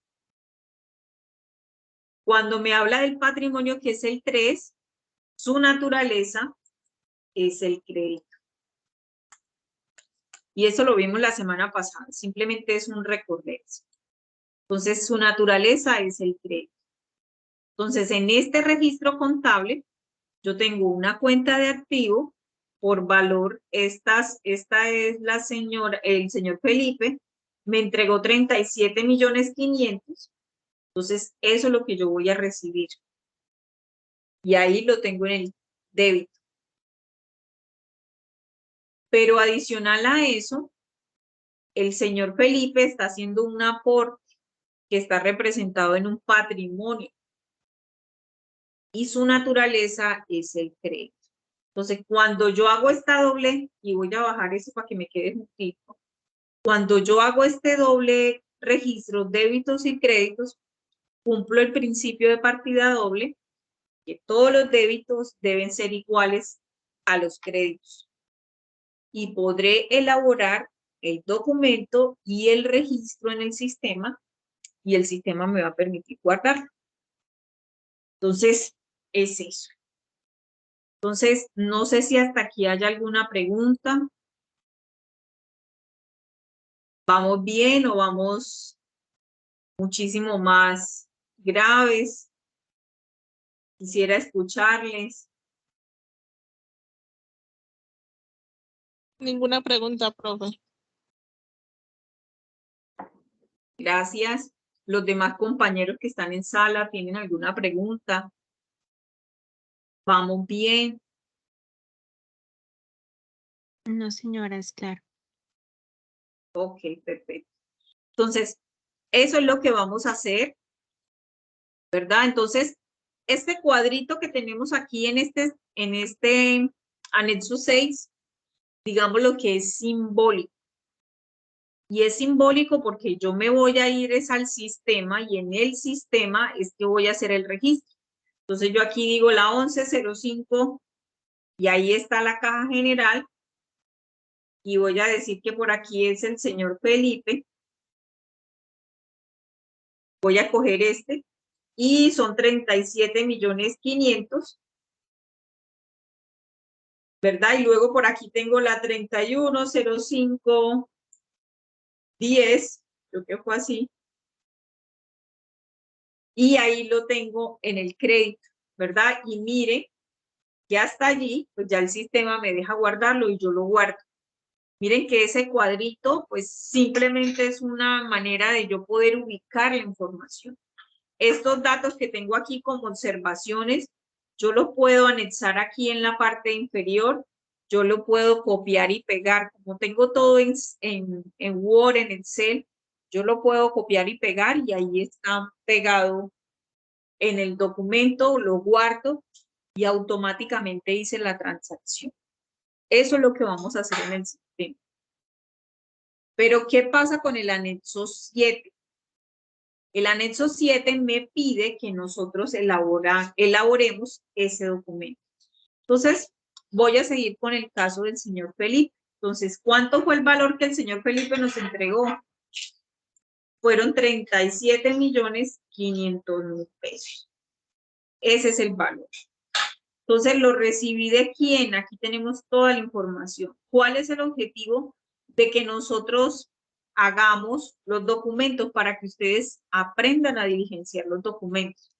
Cuando me habla del patrimonio, que es el 3, su naturaleza es el crédito. Y eso lo vimos la semana pasada, simplemente es un recorderis. Entonces, su naturaleza es el crédito. Entonces, en este registro contable, yo tengo una cuenta de activo por valor. Esta es el señor Felipe, me entregó 37.500.000. Entonces, eso es lo que yo voy a recibir. Y ahí lo tengo en el débito. Pero adicional a eso, el señor Felipe está haciendo un aporte que está representado en un patrimonio. Y su naturaleza es el crédito. Entonces, cuando yo hago esta doble, y voy a bajar eso para que me quede juntito, cuando yo hago este doble registro, débitos y créditos, cumplo el principio de partida doble, que todos los débitos deben ser iguales a los créditos. Y podré elaborar el documento y el registro en el sistema, y el sistema me va a permitir guardar. Entonces, es eso. Entonces, no sé si hasta aquí hay alguna pregunta. ¿Vamos bien o vamos muchísimo más graves? Quisiera escucharles. Ninguna pregunta, profe. Gracias. Los demás compañeros que están en sala, ¿tienen alguna pregunta? ¿Vamos bien? No, señora, es claro. Ok, perfecto. Entonces, eso es lo que vamos a hacer, ¿verdad? Entonces, este cuadrito que tenemos aquí en este anexo 6, digamos lo que es simbólico. Y es simbólico porque yo me voy a ir es al sistema y en el sistema es que voy a hacer el registro. Entonces yo aquí digo la 1105 y ahí está la caja general y voy a decir que por aquí es el señor Felipe. Voy a coger este y son 37.500.000, ¿verdad? Y luego por aquí tengo la 310510, creo que fue así. Y ahí lo tengo en el crédito, ¿verdad? Y mire que hasta allí, pues ya el sistema me deja guardarlo y yo lo guardo. Miren que ese cuadrito, pues simplemente es una manera de yo poder ubicar la información. Estos datos que tengo aquí como observaciones, yo lo puedo anexar aquí en la parte inferior, yo lo puedo copiar y pegar. Como tengo todo en Word, en Excel, yo lo puedo copiar y pegar y ahí está pegado en el documento, lo guardo y automáticamente hice la transacción. Eso es lo que vamos a hacer en el sistema. Pero, ¿qué pasa con el anexo 7? El anexo 7 me pide que nosotros elaboremos ese documento. Entonces, voy a seguir con el caso del señor Felipe. Entonces, ¿cuánto fue el valor que el señor Felipe nos entregó? Fueron 37.500.000 pesos. Ese es el valor. Entonces, ¿lo recibí de quién? Aquí tenemos toda la información. ¿Cuál es el objetivo de que nosotros hagamos los documentos para que ustedes aprendan a diligenciar los documentos?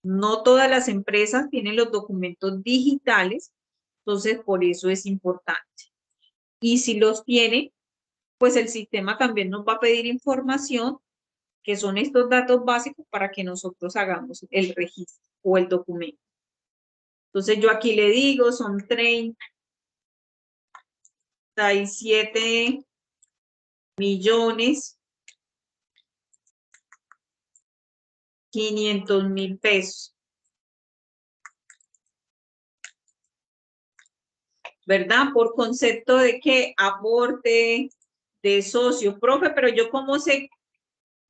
No todas las empresas tienen los documentos digitales, entonces por eso es importante. Y si los tienen, pues el sistema también nos va a pedir información, que son estos datos básicos para que nosotros hagamos el registro o el documento. Entonces yo aquí le digo, son 37.500.000 pesos. ¿Verdad? Por concepto de que aporte de socio, profe, pero yo cómo sé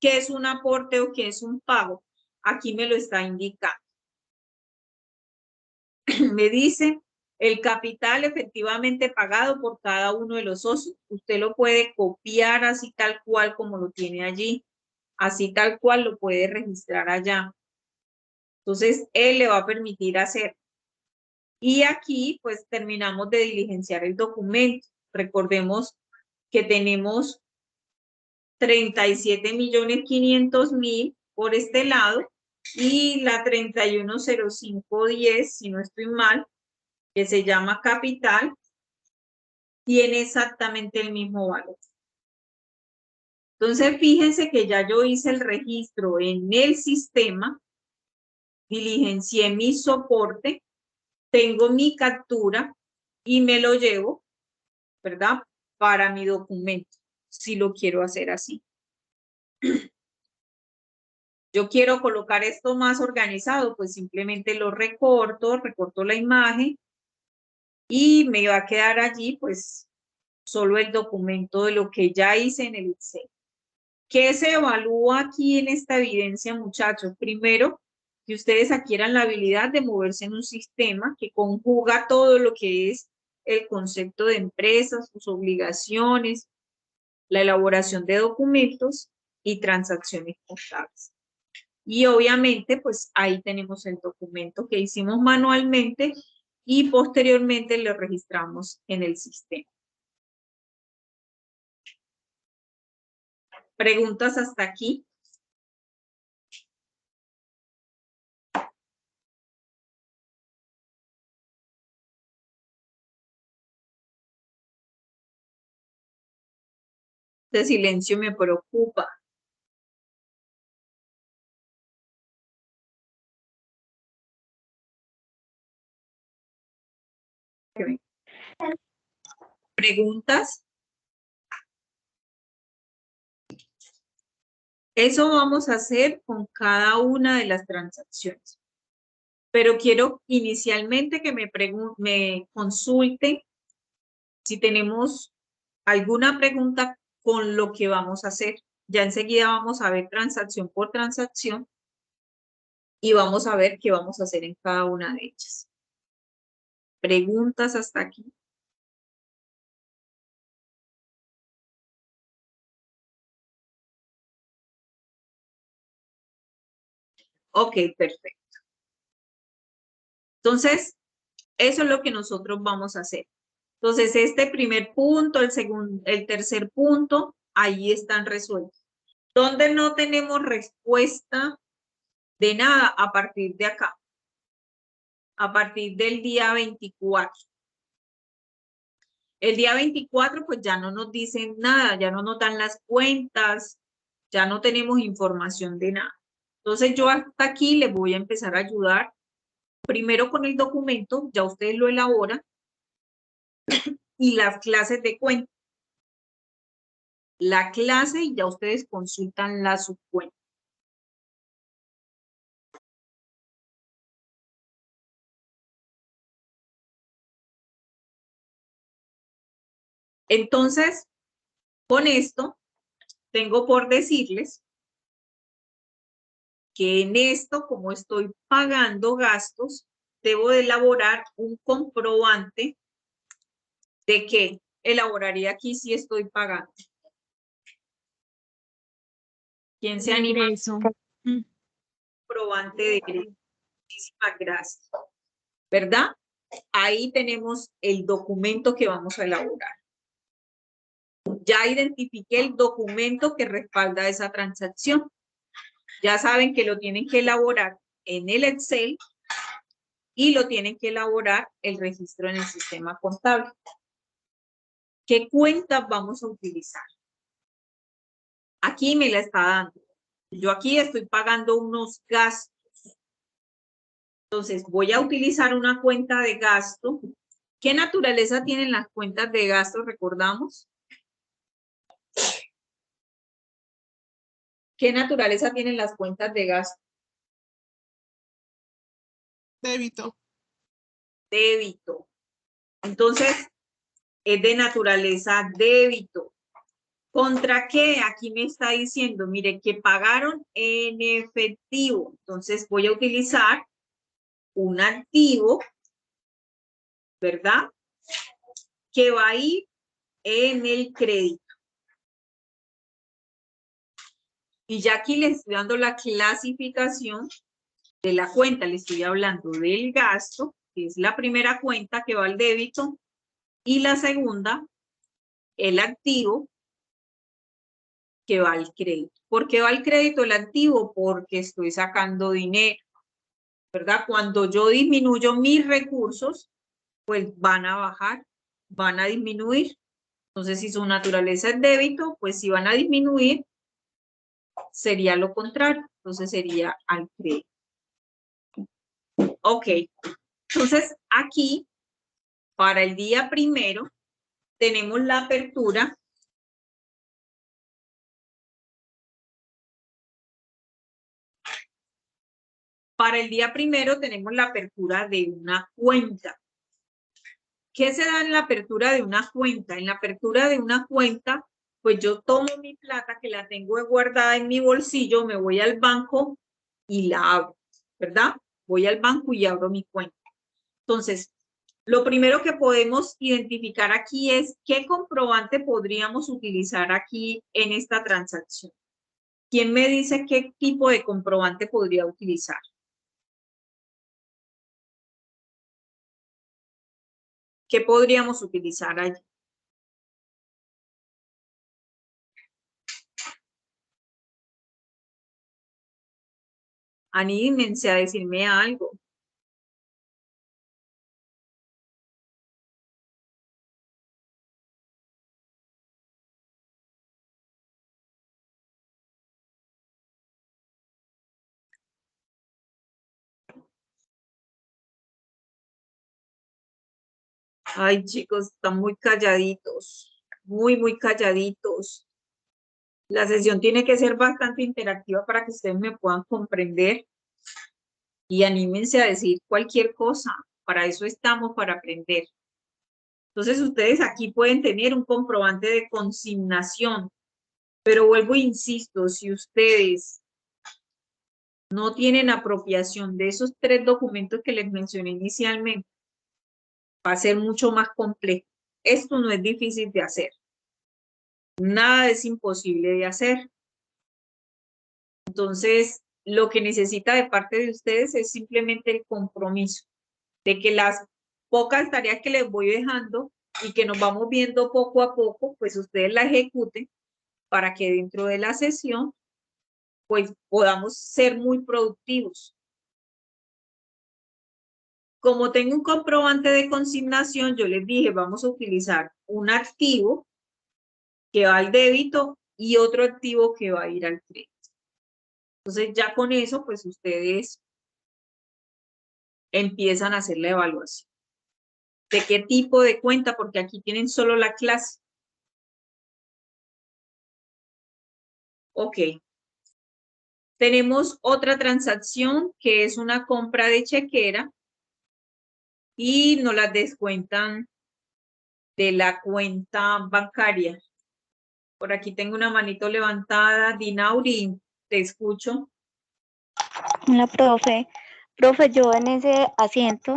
qué es un aporte o qué es un pago. Aquí me lo está indicando. Me dice el capital efectivamente pagado por cada uno de los socios. Usted lo puede copiar así tal cual como lo tiene allí. Así tal cual lo puede registrar allá. Entonces, él le va a permitir hacer. Y aquí, pues, terminamos de diligenciar el documento. Recordemos que tenemos 37.500.000 por este lado y la 310510, si no estoy mal, que se llama capital, tiene exactamente el mismo valor. Entonces, fíjense que ya yo hice el registro en el sistema, diligencié mi soporte, tengo mi captura y me lo llevo, ¿verdad? Para mi documento, si lo quiero hacer así. Yo quiero colocar esto más organizado, pues simplemente lo recorto la imagen y me va a quedar allí, pues, solo el documento de lo que ya hice en el Excel. ¿Qué se evalúa aquí en esta evidencia, muchachos? Primero, que ustedes adquieran la habilidad de moverse en un sistema que conjuga todo lo que es el concepto de empresas, sus obligaciones, la elaboración de documentos y transacciones contables. Y obviamente, pues ahí tenemos el documento que hicimos manualmente y posteriormente lo registramos en el sistema. ¿Preguntas hasta aquí? Este silencio me preocupa. ¿Preguntas? Eso vamos a hacer con cada una de las transacciones. Pero quiero inicialmente que me consulten si tenemos alguna pregunta con lo que vamos a hacer. Ya enseguida vamos a ver transacción por transacción y vamos a ver qué vamos a hacer en cada una de ellas. ¿Preguntas hasta aquí? Ok, perfecto. Entonces, eso es lo que nosotros vamos a hacer. Entonces, este primer punto, el tercer punto, ahí están resueltos. ¿Dónde no tenemos respuesta de nada? A partir de acá. A partir del día 24. El día 24, pues ya no nos dicen nada, ya no nos dan las cuentas, ya no tenemos información de nada. Entonces, yo hasta aquí les voy a empezar a ayudar. Primero con el documento, ya ustedes lo elaboran, y las clases de cuenta. La clase y ya ustedes consultan la subcuenta. Entonces, con esto, tengo por decirles que en esto, como estoy pagando gastos, debo de elaborar un comprobante de que elaboraría aquí si estoy pagando. ¿Quién se anima? Ingreso. Comprobante de ingreso. Muchísimas gracias. ¿Verdad? Ahí tenemos el documento que vamos a elaborar. Ya identifiqué el documento que respalda esa transacción. Ya saben que lo tienen que elaborar en el Excel y lo tienen que elaborar el registro en el sistema contable. ¿Qué cuentas vamos a utilizar? Aquí me la está dando. Yo aquí estoy pagando unos gastos. Entonces, voy a utilizar una cuenta de gasto. ¿Qué naturaleza tienen las cuentas de gasto? ¿Recordamos? ¿Qué naturaleza tienen las cuentas de gasto? Débito. Débito. Entonces, es de naturaleza débito. ¿Contra qué? Aquí me está diciendo, mire, que pagaron en efectivo. Entonces, voy a utilizar un activo, ¿verdad? Que va a ir en el crédito. Y ya aquí les estoy dando la clasificación de la cuenta. Le estoy hablando del gasto, que es la primera cuenta que va al débito, y la segunda, el activo, que va al crédito. ¿Por qué va al crédito el activo? Porque estoy sacando dinero, ¿verdad? Cuando yo disminuyo mis recursos, pues van a bajar, van a disminuir. Entonces, si su naturaleza es débito, pues si van a disminuir, sería lo contrario, entonces sería al crédito. Ok, entonces aquí, para el día primero, tenemos la apertura Para el día primero tenemos la apertura de una cuenta. ¿Qué se da en la apertura de una cuenta? En la apertura de una cuenta, pues yo tomo mi plata que la tengo guardada en mi bolsillo, me voy al banco y la abro, ¿verdad? Voy al banco y abro mi cuenta. Entonces, lo primero que podemos identificar aquí es qué comprobante podríamos utilizar aquí en esta transacción. ¿Quién me dice qué tipo de comprobante podría utilizar? ¿Qué podríamos utilizar allí? Anímense a decirme algo. Ay, chicos, están muy calladitos, muy calladitos. La sesión tiene que ser bastante interactiva para que ustedes me puedan comprender y anímense a decir cualquier cosa. Para eso estamos, para aprender. Entonces, ustedes aquí pueden tener un comprobante de consignación, pero vuelvo e insisto, si ustedes no tienen apropiación de esos 3 documentos que les mencioné inicialmente, va a ser mucho más complejo. Esto no es difícil de hacer. Nada es imposible de hacer. Entonces, lo que necesita de parte de ustedes es simplemente el compromiso de que las pocas tareas que les voy dejando y que nos vamos viendo poco a poco, pues ustedes la ejecuten para que dentro de la sesión, pues podamos ser muy productivos. Como tengo un comprobante de consignación, yo les dije, vamos a utilizar un activo que va al débito y otro activo que va a ir al crédito. Entonces ya con eso, pues ustedes empiezan a hacer la evaluación. ¿De qué tipo de cuenta? Porque aquí tienen solo la clase. Ok. Tenemos otra transacción que es una compra de chequera y nos la descuentan de la cuenta bancaria. Por aquí tengo una manito levantada. Dinauri, te escucho. Hola, profe. Profe, yo en ese asiento,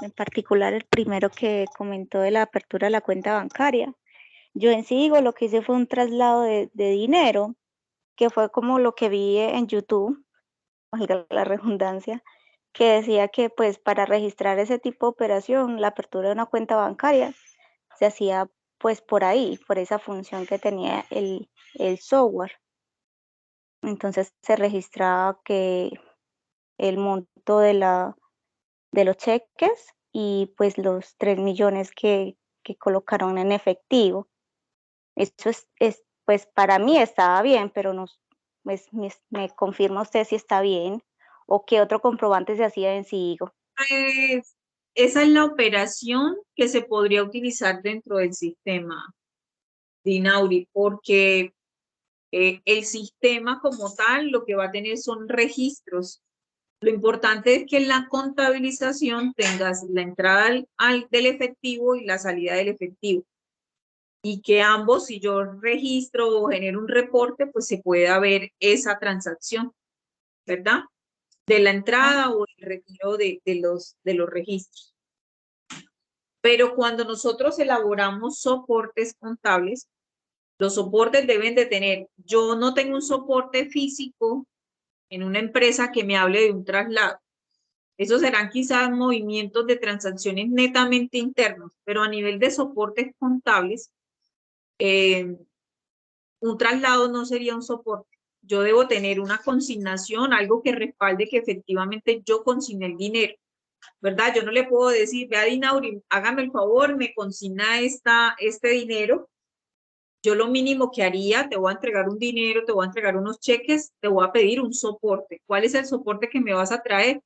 en particular el primero que comentó de la apertura de la cuenta bancaria, yo en sí digo, lo que hice fue un traslado de dinero, que fue como lo que vi en YouTube, imagina la redundancia, que decía que pues para registrar ese tipo de operación, la apertura de una cuenta bancaria, se hacía pues por ahí, por esa función que tenía el software. Entonces se registraba que el monto de los cheques y pues los 3 millones que colocaron en efectivo. Eso es pues para mí estaba bien, pero no, pues, me confirma usted si está bien o qué otro comprobante se hacía en SIGO. Pues, esa es la operación que se podría utilizar dentro del sistema, Dinauri, porque el sistema como tal lo que va a tener son registros. Lo importante es que en la contabilización tengas la entrada del efectivo y la salida del efectivo. Y que ambos, si yo registro o genero un reporte, pues se pueda ver esa transacción, ¿verdad? De la entrada o el retiro de los registros. Pero cuando nosotros elaboramos soportes contables, los soportes deben de tener, yo no tengo un soporte físico en una empresa que me hable de un traslado. Esos serán quizás movimientos de transacciones netamente internos, pero a nivel de soportes contables, un traslado no sería un soporte. Yo debo tener una consignación, algo que respalde que efectivamente yo consigné el dinero, ¿verdad? Yo no le puedo decir, vea Dinauri, hágame el favor, me consigna este dinero Yo lo mínimo que haría, te voy a entregar un dinero, te voy a entregar unos cheques, te voy a pedir un soporte. ¿Cuál es el soporte que me vas a traer?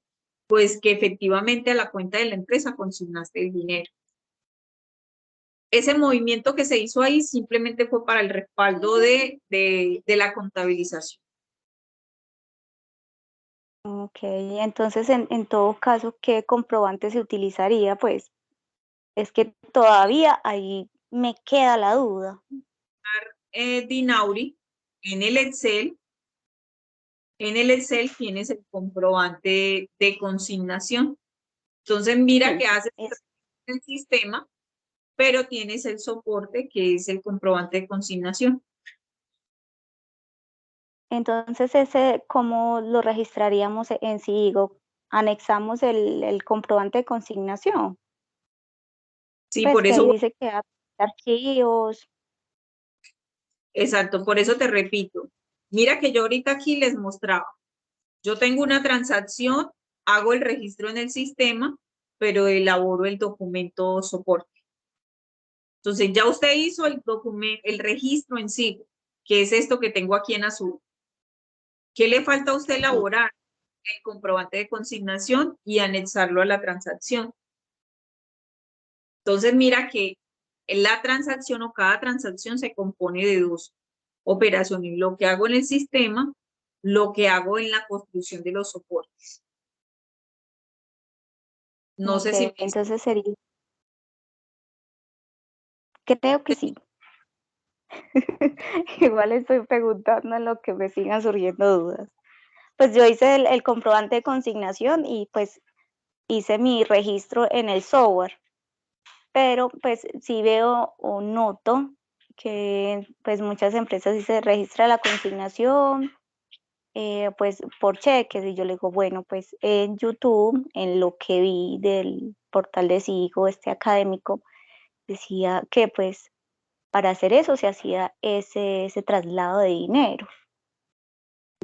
Pues que efectivamente a la cuenta de la empresa consignaste el dinero. Ese movimiento que se hizo ahí simplemente fue para el respaldo de la contabilización. Ok, entonces en todo caso, ¿qué comprobante se utilizaría? Pues es que todavía ahí me queda la duda. Dinauri, en el Excel tienes el comprobante de consignación. Entonces mira Sí, que haces es- el sistema, pero tienes el soporte que es el comprobante de consignación. entonces ese, ¿cómo lo registraríamos en Sigo? Anexamos el comprobante de consignación. Sí, Pues por que ahí eso, dice que archivos. exacto, por eso te repito. Mira que yo ahorita aquí les mostraba. Yo tengo una transacción, hago el registro en el sistema, pero elaboro el documento soporte. Entonces ya usted hizo el documento, el registro en sí, que es esto que tengo aquí en azul. ¿Qué le falta a usted Sí. elaborar? El comprobante de consignación y anexarlo a la transacción. Entonces mira que la transacción o cada transacción se compone de dos operaciones, lo que hago en el sistema, lo que hago en la construcción de los soportes. No Ok, sé si me entonces sería, creo que sí. Igual estoy preguntando en lo que me sigan surgiendo dudas. Pues yo hice el comprobante de consignación y pues hice mi registro en el software, pero pues sí veo o noto que pues muchas empresas sí se registra la consignación pues por cheques y yo le digo, bueno, pues en YouTube, en lo que vi del portal de Sigo, este académico, decía que pues para hacer eso se hacía ese traslado de dinero.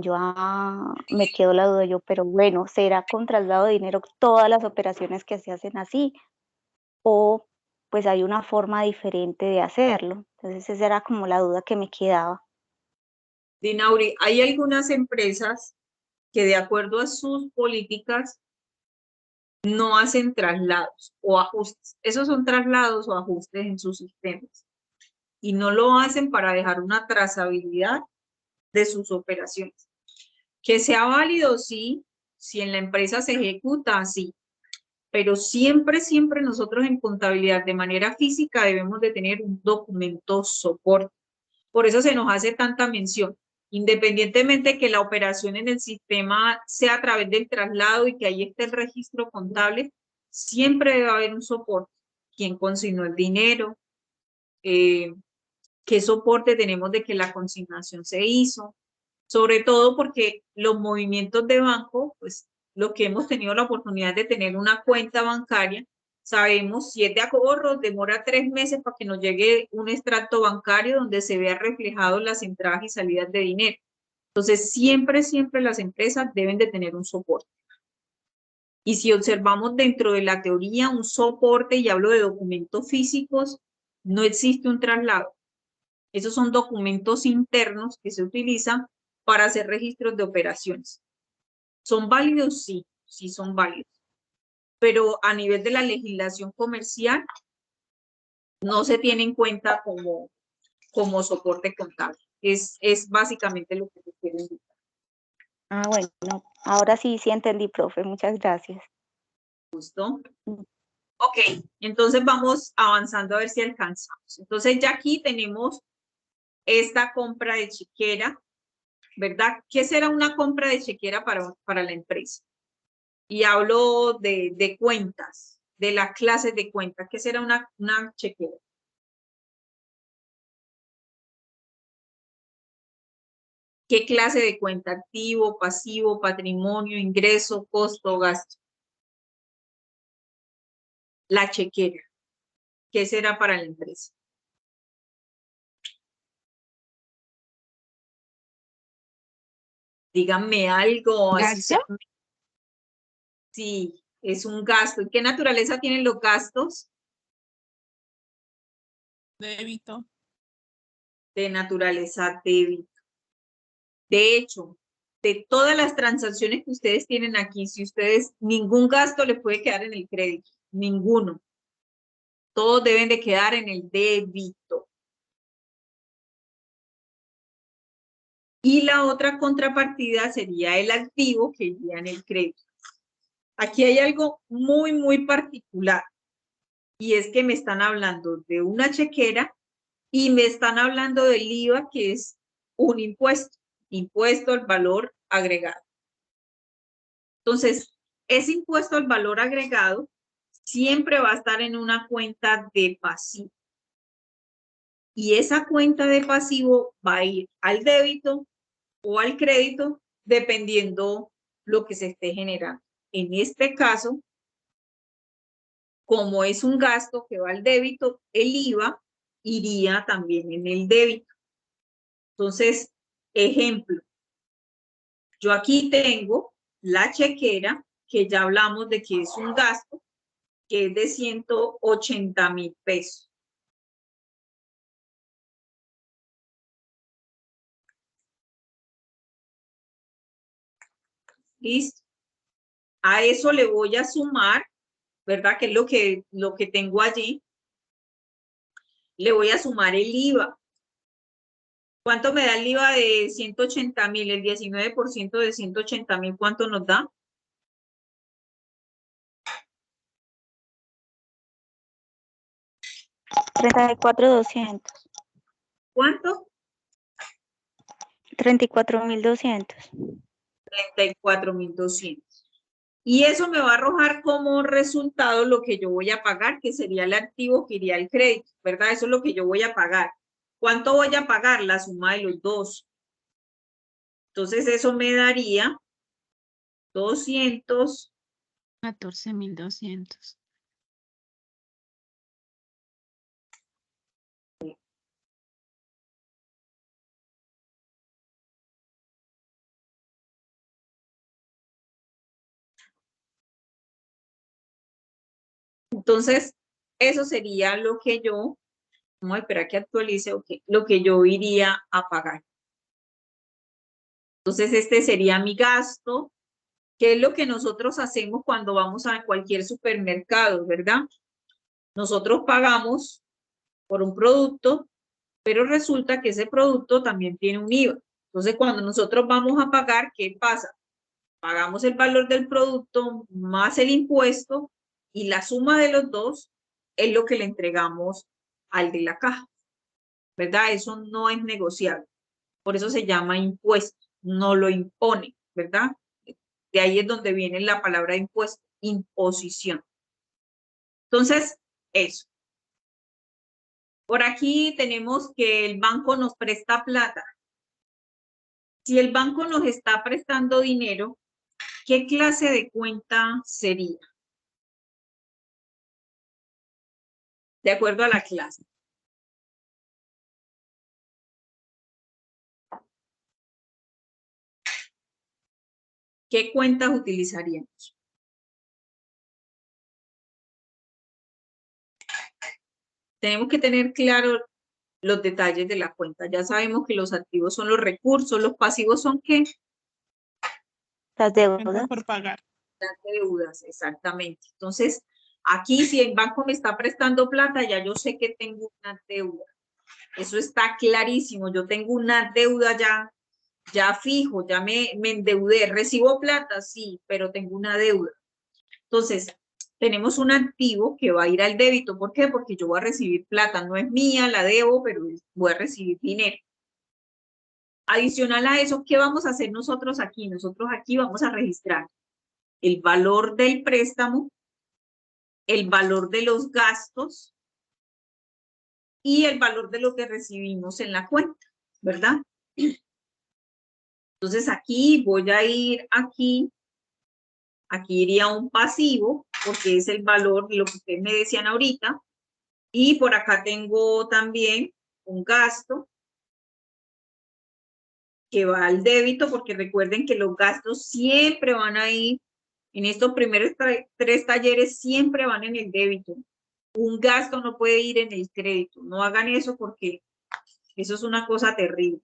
Yo me quedo la duda yo, pero bueno, ¿será con traslado de dinero todas las operaciones que se hacen así? O pues hay una forma diferente de hacerlo. Entonces esa era como la duda que me quedaba. Dinauri, hay algunas empresas que de acuerdo a sus políticas no hacen traslados o ajustes. Esos son traslados o ajustes en sus sistemas. Y no lo hacen para dejar una trazabilidad de sus operaciones. Que sea válido, sí. Si en la empresa se ejecuta, sí. Pero siempre, siempre nosotros en contabilidad de manera física debemos de tener un documento soporte. Por eso se nos hace tanta mención. Independientemente que la operación en el sistema sea a través del traslado y que ahí esté el registro contable, siempre debe haber un soporte. ¿Quién consignó el dinero? ¿Qué soporte tenemos de que la consignación se hizo? Sobre todo porque los movimientos de banco, pues los que hemos tenido la oportunidad de tener una cuenta bancaria, sabemos si es de ahorros, demora 3 meses para que nos llegue un extracto bancario donde se vea reflejado las entradas y salidas de dinero. Entonces, siempre, siempre las empresas deben de tener un soporte. Y si observamos dentro de la teoría un soporte, y hablo de documentos físicos, no existe un traslado. Esos son documentos internos que se utilizan para hacer registros de operaciones. ¿Son válidos? Sí, sí son válidos. Pero a nivel de la legislación comercial no se tiene en cuenta como soporte contable. Es básicamente lo que te quiero indicar. Ah, bueno, ahora sí entendí, profe. Muchas gracias. ¿Listo? Ok, entonces vamos avanzando a ver si alcanzamos. Entonces ya aquí tenemos esta compra de chequera, ¿verdad? ¿Qué será una compra de chequera para la empresa? Y hablo de cuentas, de las clases de cuentas. ¿Qué será una chequera? ¿Qué clase de cuenta? Activo, pasivo, patrimonio, ingreso, costo, gasto. La chequera. ¿Qué será para la empresa? Díganme algo. Así sea. ¿Gasto? Sí, es un gasto. ¿Y qué naturaleza tienen los gastos? Débito. de naturaleza débito. De hecho, de todas las transacciones que ustedes tienen aquí, si ustedes, ningún gasto le puede quedar en el crédito, ninguno. Todos deben de quedar en el débito. Y la otra contrapartida sería el activo que iría en el crédito. Aquí hay algo muy, muy particular. Y es que me están hablando de una chequera y me están hablando del IVA, que es un impuesto. Impuesto al valor agregado. Entonces, ese impuesto al valor agregado siempre va a estar en una cuenta de pasivo. Y esa cuenta de pasivo va a ir al débito o al crédito, dependiendo lo que se esté generando. En este caso, como es un gasto que va al débito, el IVA iría también en el débito. Entonces, ejemplo, yo aquí tengo la chequera, que ya hablamos de que es un gasto, que es de 180,000 pesos. ¿Listo? A eso le voy a sumar, ¿verdad? Que es lo que tengo allí. Le voy a sumar el IVA. ¿Cuánto me da el IVA de 180,000? El 19% de 180,000, ¿cuánto nos da? $34,200. ¿Cuánto? 34,200. 34,200. Y eso me va a arrojar como resultado lo que yo voy a pagar, que sería el activo que iría al crédito, ¿verdad? Eso es lo que yo voy a pagar. ¿Cuánto voy a pagar? La suma de los dos. Entonces eso me daría 200. 14,200. Entonces, eso sería lo que yo, vamos a esperar que actualice, okay, lo que yo iría a pagar. Entonces, este sería mi gasto, que es lo que nosotros hacemos cuando vamos a cualquier supermercado, ¿verdad? Nosotros pagamos por un producto, pero resulta que ese producto también tiene un IVA. Entonces, cuando nosotros vamos a pagar, ¿qué pasa? Pagamos el valor del producto más el impuesto y la suma de los dos es lo que le entregamos al de la caja, ¿verdad? Eso no es negociable. Por eso se llama impuesto, no lo impone, ¿verdad? De ahí es donde viene la palabra impuesto, imposición. Entonces, eso. Por aquí tenemos que el banco nos presta plata. Si el banco nos está prestando dinero, ¿qué clase de cuenta sería? De acuerdo a la clase. ¿Qué cuentas utilizaríamos? Tenemos que tener claro los detalles de la cuenta. Ya sabemos que los activos son los recursos, los pasivos son ¿qué? Las Cuenta deudas. por pagar. Las deudas, exactamente. Entonces, aquí si el banco me está prestando plata, ya yo sé que tengo una deuda. Eso está clarísimo. Yo tengo una deuda ya fijo, ya me endeudé. ¿Recibo plata? Sí, pero tengo una deuda. Entonces, tenemos un activo que va a ir al débito. ¿Por qué? Porque yo voy a recibir plata. No es mía, la debo, pero voy a recibir dinero. Adicional a eso, ¿qué vamos a hacer nosotros aquí? Nosotros aquí vamos a registrar el valor del préstamo, el valor de los gastos y el valor de lo que recibimos en la cuenta, ¿verdad? Entonces aquí voy a ir aquí iría un pasivo, porque es el valor de lo que ustedes me decían ahorita, y por acá tengo también un gasto que va al débito, porque recuerden que los gastos siempre van a ir, en estos primeros tres talleres siempre van en el débito. Un gasto no puede ir en el crédito. No hagan eso porque Eso es una cosa terrible.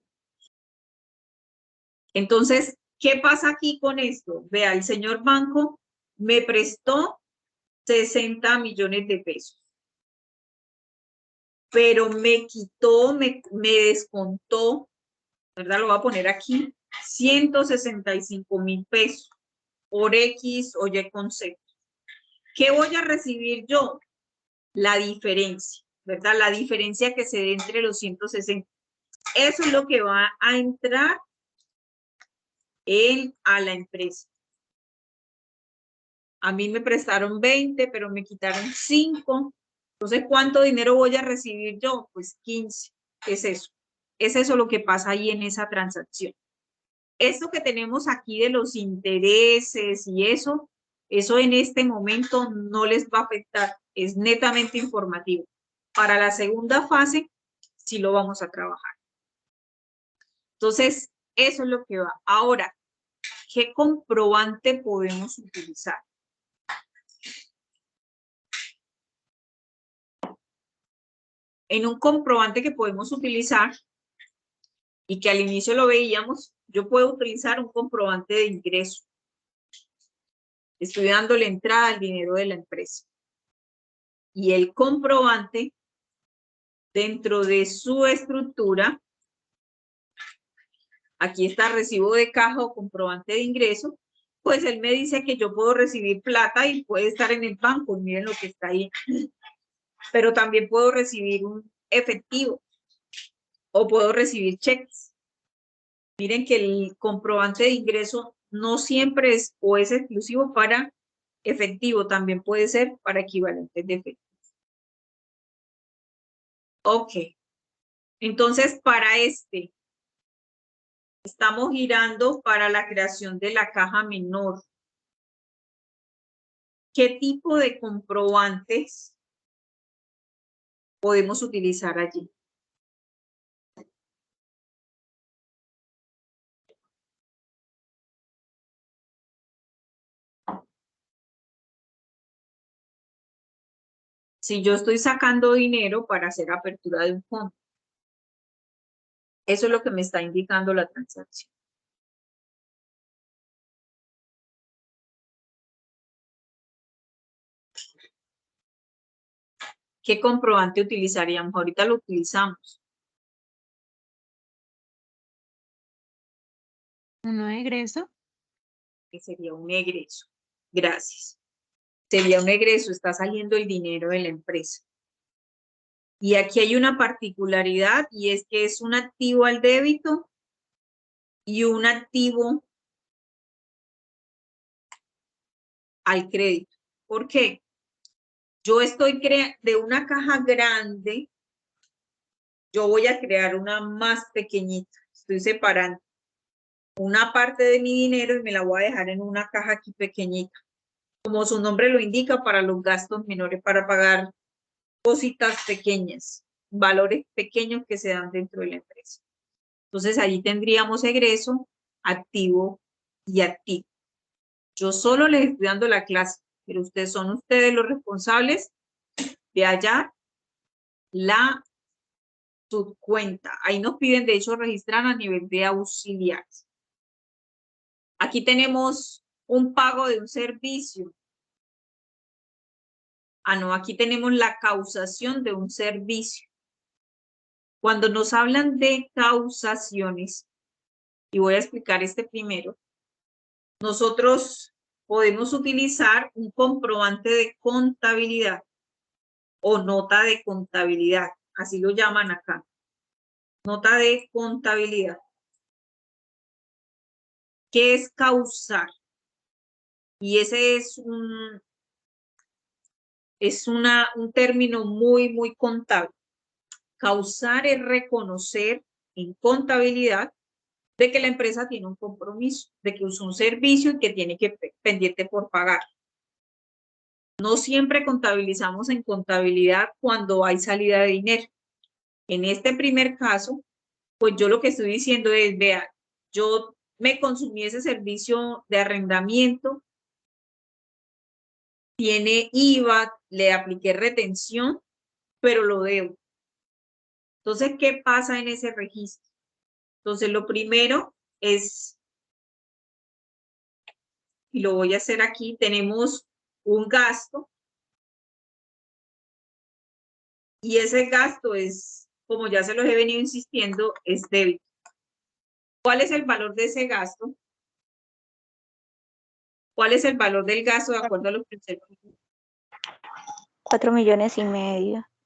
Entonces, ¿qué pasa aquí con esto? Vea, el señor banco me prestó 60 millones de pesos, pero me quitó, me descontó, ¿verdad? Lo voy a poner aquí, 165.000 pesos por X o Y concepto. ¿Qué voy a recibir yo? La diferencia, ¿verdad? La diferencia que se dé entre los 160. Eso es lo que va a entrar a la empresa. A mí me prestaron 20, pero me quitaron 5. Entonces, ¿cuánto dinero voy a recibir yo? Pues 15. Es eso. Es eso lo que pasa ahí en esa transacción. Esto que tenemos aquí de los intereses y eso en este momento no les va a afectar. Es netamente informativo. Para la segunda fase, sí lo vamos a trabajar. Entonces, eso es lo que va. Ahora, ¿qué comprobante podemos utilizar? En un comprobante que podemos utilizar y que al inicio lo veíamos, yo puedo utilizar un comprobante de ingreso. Estoy dándole entrada al dinero de la empresa. Y el comprobante, dentro de su estructura, aquí está recibo de caja o comprobante de ingreso, pues él me dice que yo puedo recibir plata y puede estar en el banco. Miren lo que está ahí. Pero también puedo recibir un efectivo o puedo recibir cheques. Miren que el comprobante de ingreso no siempre es o es exclusivo para efectivo, también puede ser para equivalentes de efectivo. Ok, entonces para este estamos girando para la creación de la caja menor. ¿Qué tipo de comprobantes podemos utilizar allí? Si yo estoy sacando dinero para hacer apertura de un fondo, eso es lo que me está indicando la transacción. ¿Qué comprobante utilizaríamos? Ahorita lo utilizamos. ¿Uno de egreso? Que sería un egreso. Gracias. Sería un egreso, está saliendo el dinero de la empresa. Y aquí hay una particularidad y es que es un activo al débito y un activo al crédito. ¿Por qué? Yo estoy de una caja grande, yo voy a crear una más pequeñita. Estoy separando una parte de mi dinero y me la voy a dejar en una caja aquí pequeñita. Como su nombre lo indica, para los gastos menores, para pagar cositas pequeñas, valores pequeños que se dan dentro de la empresa. Entonces, allí tendríamos egreso, activo y activo. Yo solo les estoy dando la clase, pero son ustedes los responsables de hallar la subcuenta. Ahí nos piden, de hecho, registrar a nivel de auxiliares. Aquí tenemos un pago de un servicio. Ah, no, aquí tenemos la causación de un servicio. Cuando nos hablan de causaciones, y voy a explicar este primero, nosotros podemos utilizar un comprobante de contabilidad o nota de contabilidad, así lo llaman acá. Nota de contabilidad. ¿Qué es causar? Y ese es un término muy, muy contable. Causar es reconocer en contabilidad de que la empresa tiene un compromiso, de que usa un servicio y que tiene que pendiente por pagar. No siempre contabilizamos en contabilidad cuando hay salida de dinero. En este primer caso, pues yo lo que estoy diciendo es, vea, yo me consumí ese servicio de arrendamiento, tiene IVA, le apliqué retención, pero lo debo. Entonces, ¿qué pasa en ese registro? Entonces, lo primero es, y lo voy a hacer aquí, tenemos un gasto, y ese gasto es, como ya se los he venido insistiendo, es débito. ¿Cuál es el valor de ese gasto? ¿Cuál es el valor del gasto de acuerdo a los principios? 4,5 millones.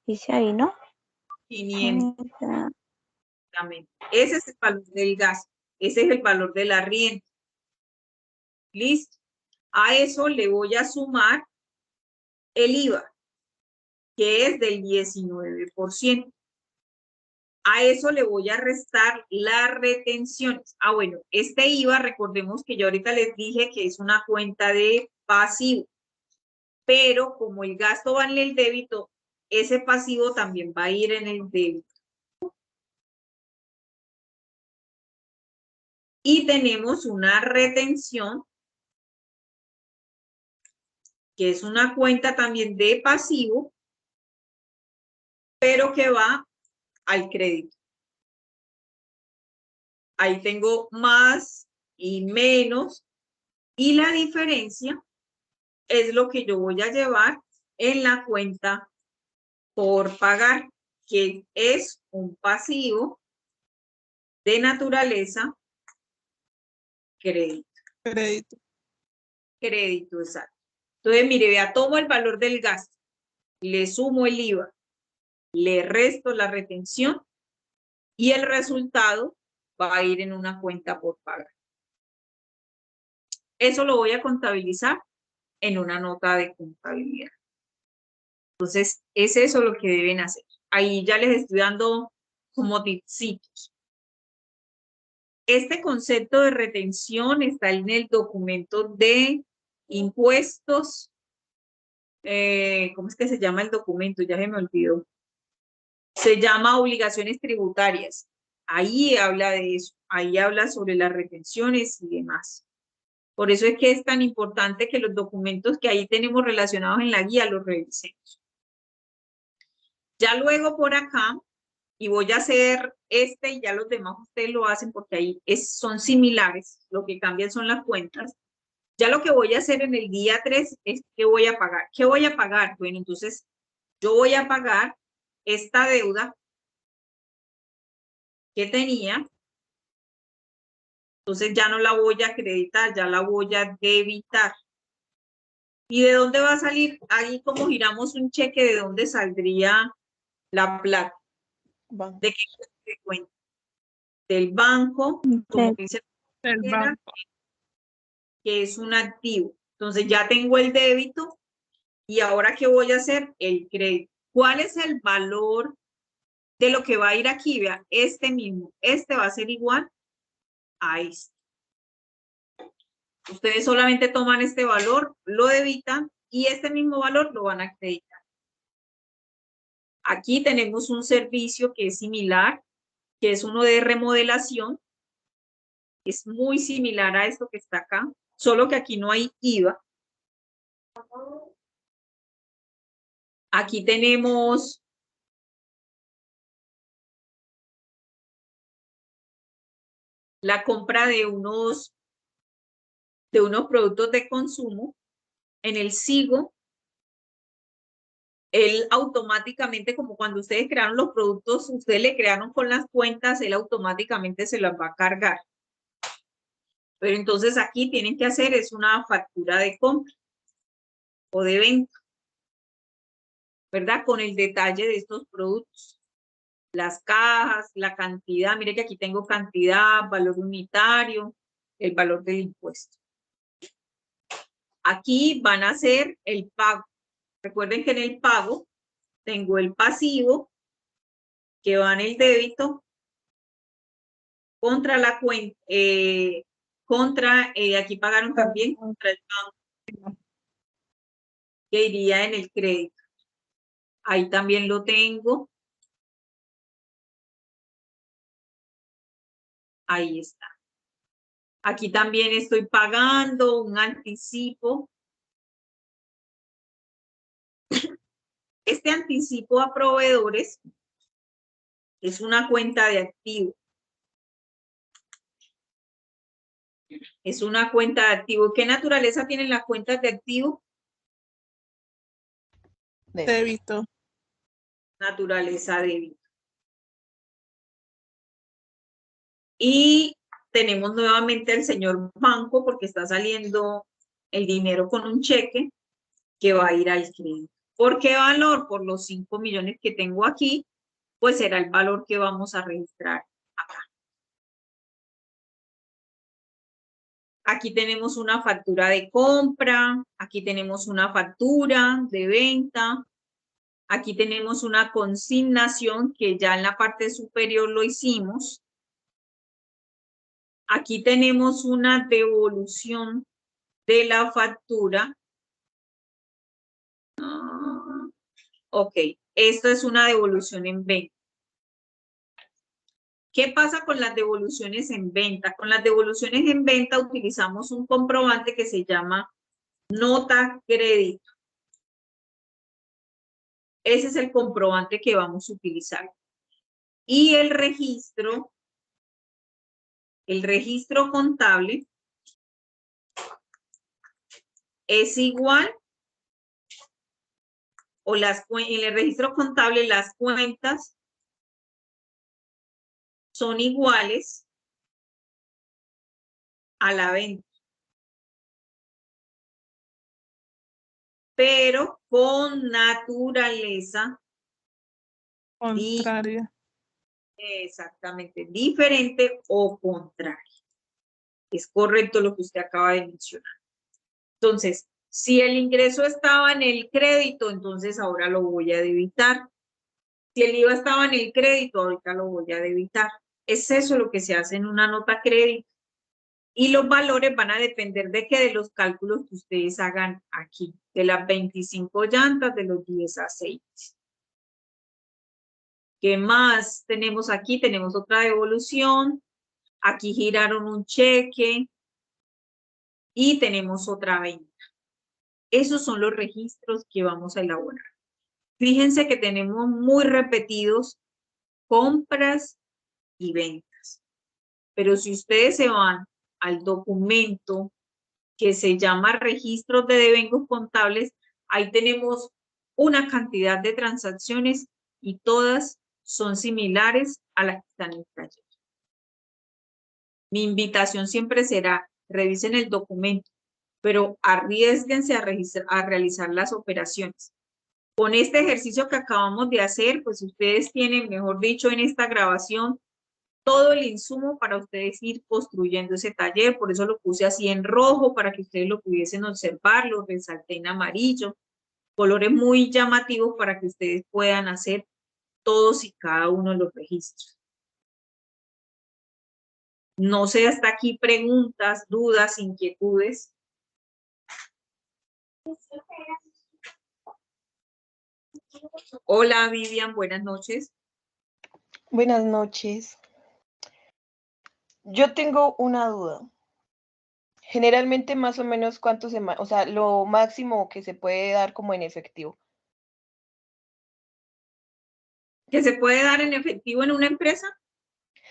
Dice ahí, ¿no? 500. Exactamente. Ese es el valor del gasto. Ese es el valor del arriendo. Listo. A eso le voy a sumar el IVA, que es del 19%. A eso le voy a restar las retenciones. Ah, bueno, este IVA, recordemos que yo ahorita les dije que es una cuenta de pasivo, pero como el gasto va en el débito, ese pasivo también va a ir en el débito. Y tenemos una retención, que es una cuenta también de pasivo, pero que va al crédito. Ahí tengo más y menos, y la diferencia es lo que yo voy a llevar en la cuenta por pagar, que es un pasivo de naturaleza crédito. Crédito, exacto. Entonces, mire, vea, tomo el valor del gasto, le sumo el IVA, le resto la retención y el resultado va a ir en una cuenta por pagar. Eso lo voy a contabilizar en una nota de contabilidad. Entonces, es eso lo que deben hacer. Ahí ya les estoy dando como tipsitos. Este concepto de retención está en el documento de impuestos. ¿Cómo es que se llama el documento? Ya se me olvidó. Se llama obligaciones tributarias. Ahí habla de eso. Ahí habla sobre las retenciones y demás. Por eso es que es tan importante que los documentos que ahí tenemos relacionados en la guía los revisemos. Ya luego por acá, y voy a hacer este y ya los demás ustedes lo hacen porque ahí son similares, lo que cambian son las cuentas. Ya lo que voy a hacer en el día 3 es ¿qué voy a pagar? ¿Qué voy a pagar? Bueno, entonces yo voy a pagar esta deuda que tenía, entonces ya no la voy a acreditar, ya la voy a debitar. ¿Y de dónde va a salir? Ahí como giramos un cheque, ¿de dónde saldría la plata? ¿De qué cuenta? Del banco, como dice el banco, que es un activo. Entonces ya tengo el débito y ahora ¿qué voy a hacer? El crédito. ¿Cuál es el valor de lo que va a ir aquí? Vea, este mismo. Este va a ser igual a este. Ustedes solamente toman este valor, lo debitan y este mismo valor lo van a acreditar. Aquí tenemos un servicio que es similar, que es uno de remodelación. Es muy similar a esto que está acá, solo que aquí no hay IVA. Aquí tenemos la compra de unos productos de consumo. En el SIGO, él automáticamente, como cuando ustedes crearon los productos, ustedes le crearon con las cuentas, él automáticamente se las va a cargar. Pero entonces aquí tienen que hacer es una factura de compra o de venta, ¿verdad? Con el detalle de estos productos. Las cajas, la cantidad, mire que aquí tengo cantidad, valor unitario, el valor del impuesto. Aquí van a hacer el pago. Recuerden que en el pago tengo el pasivo que va en el débito contra la cuenta, aquí pagaron también contra el banco, que iría en el crédito. Ahí también lo tengo. Ahí está. Aquí también estoy pagando un anticipo. Este anticipo a proveedores Es una cuenta de activo. Es una cuenta de activo. ¿Qué naturaleza tienen las cuentas de activo? Débito. Naturaleza débito. Y tenemos nuevamente al señor banco porque está saliendo el dinero con un cheque que va a ir al cliente. ¿Por qué valor? Por los 5 millones que tengo aquí, pues será el valor que vamos a registrar acá. Aquí tenemos una factura de compra, aquí tenemos una factura de venta, aquí tenemos una consignación que ya en la parte superior lo hicimos. Aquí tenemos una devolución de la factura. Ok, esto es una devolución en venta. ¿Qué pasa con las devoluciones en venta? Con las devoluciones en venta utilizamos un comprobante que se llama nota crédito. Ese es el comprobante que vamos a utilizar. Y el registro contable es igual, o en el registro contable las cuentas son iguales a la venta, pero con naturaleza Contraria. exactamente diferente o contraria. Es correcto lo que usted acaba de mencionar. Entonces, si el ingreso estaba en el crédito, entonces ahora lo voy a debitar. Si el IVA estaba en el crédito, ahorita lo voy a debitar. Es eso lo que se hace en una nota crédito. Y los valores van a depender de qué, de los cálculos que ustedes hagan aquí, de las 25 llantas, de los 10 aceites. ¿Qué más tenemos aquí? Tenemos otra devolución. Aquí giraron un cheque. Y tenemos otra venta. Esos son los registros que vamos a elaborar. Fíjense que tenemos muy repetidos compras y ventas. Pero si ustedes se van al documento que se llama registros de devengos contables, ahí tenemos una cantidad de transacciones y todas son similares a las que están en el taller. Mi invitación siempre será, revisen el documento, pero arriésguense a realizar las operaciones. Con este ejercicio que acabamos de hacer, pues ustedes tienen, mejor dicho, en esta grabación, todo el insumo para ustedes ir construyendo ese taller. Por eso lo puse así en rojo, para que ustedes lo pudiesen observar, lo resalté en amarillo. Colores muy llamativos para que ustedes puedan hacer todos y cada uno de los registros. No sé, hasta aquí preguntas, dudas, inquietudes. Hola, Vivian, buenas noches. Buenas noches. Yo tengo una duda. Generalmente más o menos cuánto o sea, lo máximo que se puede dar como en efectivo. ¿Que se puede dar en efectivo en una empresa?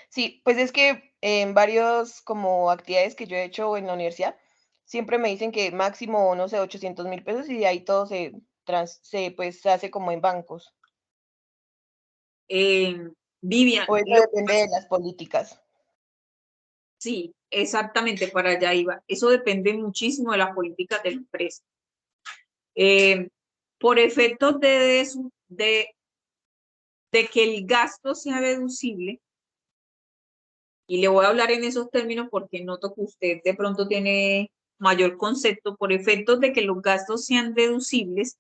Sí, pues es que en varios como actividades que yo he hecho en la universidad, siempre me dicen que máximo, no sé, 800.000 pesos y de ahí todo pues, se hace como en bancos. Vivian. O eso depende de las políticas. Sí, exactamente, para allá iba. Eso depende muchísimo de las políticas de la empresa. Por efectos de que el gasto sea deducible, y le voy a hablar en esos términos porque noto que usted de pronto tiene mayor concepto, por efectos de que los gastos sean deducibles,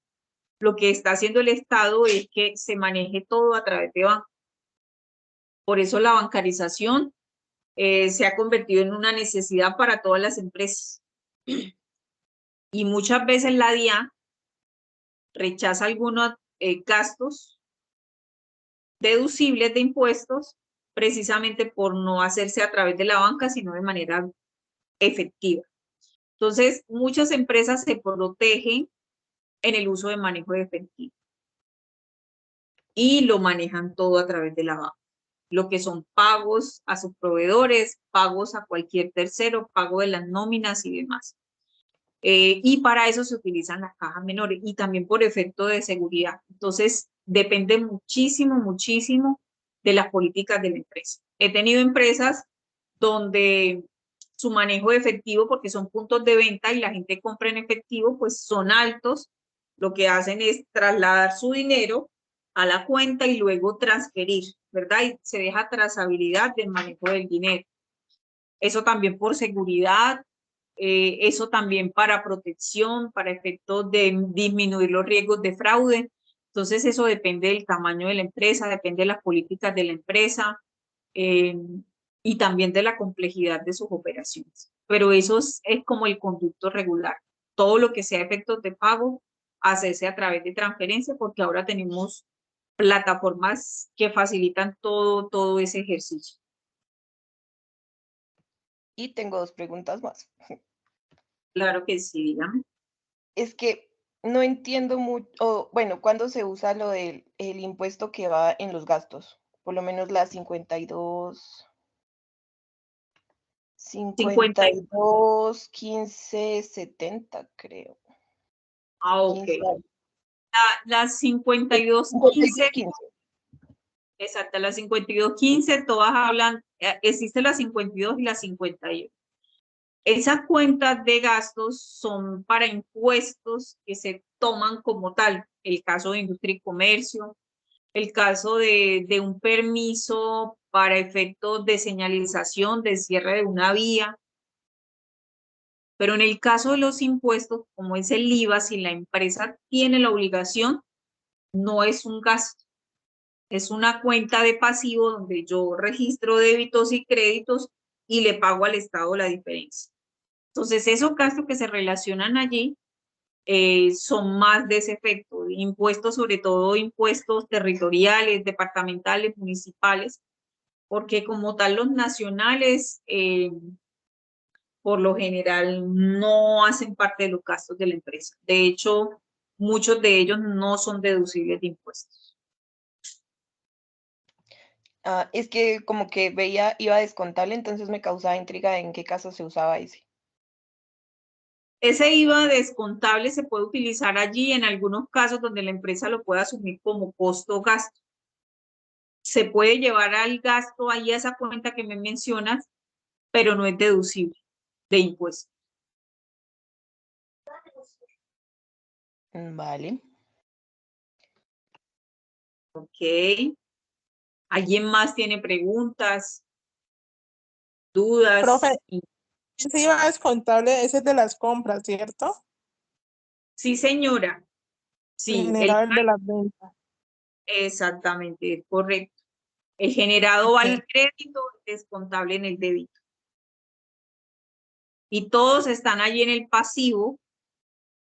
lo que está haciendo el Estado es que se maneje todo a través de bancos. Por eso la bancarización se ha convertido en una necesidad para todas las empresas. Y muchas veces la DIAN rechaza algunos gastos deducibles de impuestos precisamente por no hacerse a través de la banca, sino de manera efectiva. Entonces, muchas empresas se protegen en el uso de manejo de efectivo y lo manejan todo a través de la banca. lo que son pagos a sus proveedores, pagos a cualquier tercero, pago de las nóminas y demás. Y para eso se utilizan las cajas menores y también por efecto de seguridad. Entonces, depende muchísimo, muchísimo de las políticas de la empresa. He tenido empresas donde su manejo de efectivo, porque son puntos de venta y la gente compra en efectivo, pues son altos. Lo que hacen es trasladar su dinero a la cuenta y luego transferir, ¿verdad? Y se deja trazabilidad del manejo del dinero. Eso también por seguridad, eso también para protección, para efectos de disminuir los riesgos de fraude. Entonces eso depende del tamaño de la empresa, depende de las políticas de la empresa y también de la complejidad de sus operaciones. Pero eso es como el conducto regular. Todo lo que sea efectos de pago, hacerse a través de transferencia, porque ahora tenemos plataformas que facilitan todo ese ejercicio. Y tengo 2 preguntas más. Claro que sí, dígame. Es que no entiendo mucho, bueno, ¿cuándo se usa lo del el impuesto que va en los gastos? Por lo menos la 52, 15, 70, creo. Ah, ok. 15, La 5215, 15. exacto, la 5215, todas hablan, existe la 52 y la 51. Esas cuentas de gastos son para impuestos que se toman como tal. El caso de industria y comercio, el caso de un permiso para efectos de señalización, de cierre de una vía. Pero en el caso de los impuestos, como es el IVA, si la empresa tiene la obligación, no es un gasto. Es una cuenta de pasivo donde yo registro débitos y créditos y le pago al Estado la diferencia. Entonces, esos gastos que se relacionan allí son más de ese efecto, impuestos, sobre todo impuestos territoriales, departamentales, municipales, porque como tal los nacionales, por lo general, no hacen parte de los gastos de la empresa. De hecho, muchos de ellos no son deducibles de impuestos. Es que como que veía IVA descontable, entonces me causaba intriga en qué caso se usaba ese. Ese IVA descontable se puede utilizar allí en algunos casos donde la empresa lo puede asumir como costo o gasto. Se puede llevar al gasto ahí a esa cuenta que me mencionas, pero no es deducible de impuestos. Vale. Ok. ¿Alguien más tiene preguntas, dudas? Profe, ese IVA descontable ese es de las compras, ¿cierto? Sí, señora. Sí, Generado el de las ventas. exactamente, es correcto. El generado va al crédito, el descontable en el débito. Y todos están allí en el pasivo,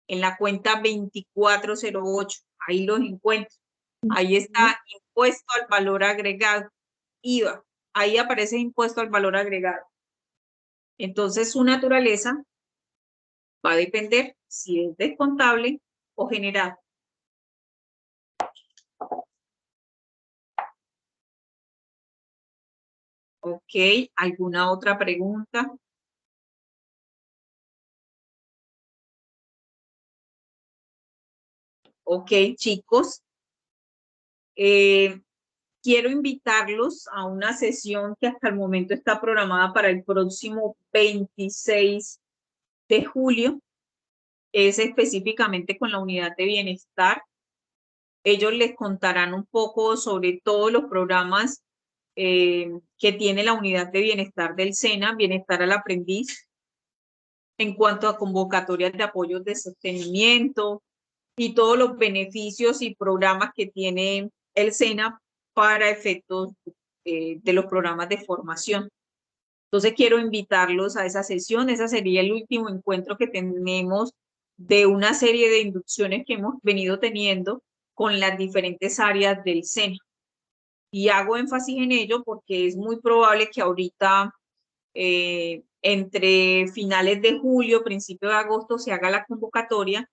en la cuenta 2408. Ahí los encuentro. Ahí está impuesto al valor agregado, IVA. Ahí aparece impuesto al valor agregado. Entonces, su naturaleza va a depender si es descontable o generado. Ok, ¿alguna otra pregunta? Ok, chicos. Quiero invitarlos a una sesión que hasta el momento está programada para el próximo 26 de julio. Es específicamente con la unidad de bienestar. Ellos les contarán un poco sobre todos los programas que tiene la unidad de bienestar del SENA, Bienestar al Aprendiz, en cuanto a convocatorias de apoyos de sostenimiento y todos los beneficios y programas que tiene el SENA para efectos de los programas de formación. Entonces quiero invitarlos a esa sesión. Ese sería el último encuentro que tenemos de una serie de inducciones que hemos venido teniendo con las diferentes áreas del SENA. Y hago énfasis en ello porque es muy probable que ahorita, entre finales de julio, principio de agosto, se haga la convocatoria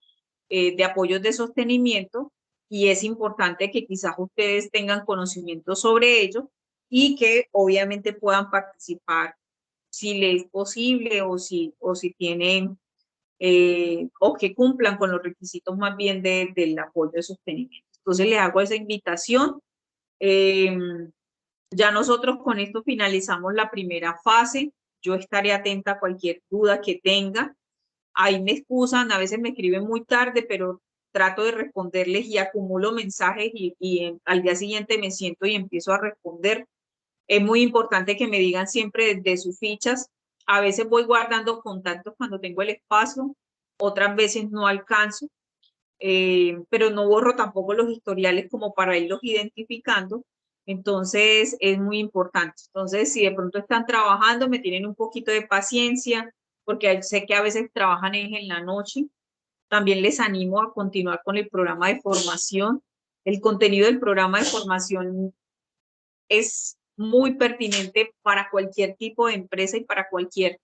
de apoyos de sostenimiento y es importante que quizás ustedes tengan conocimiento sobre ello y que obviamente puedan participar si les es posible o si tienen o que cumplan con los requisitos más bien del apoyo de sostenimiento. Entonces les hago esa invitación. Ya nosotros con esto finalizamos la primera fase. Yo estaré atenta a cualquier duda que tenga. Ahí me excusan, a veces me escriben muy tarde, pero trato de responderles y acumulo mensajes y al día siguiente me siento y empiezo a responder. Es muy importante que me digan siempre desde sus fichas. A veces voy guardando contactos cuando tengo el espacio, otras veces no alcanzo, pero no borro tampoco los historiales como para irlos identificando. Entonces es muy importante. Entonces, si de pronto están trabajando, me tienen un poquito de paciencia, porque sé que a veces trabajan en la noche. También les animo a continuar con el programa de formación. El contenido del programa de formación es muy pertinente para cualquier tipo de empresa y para cualquier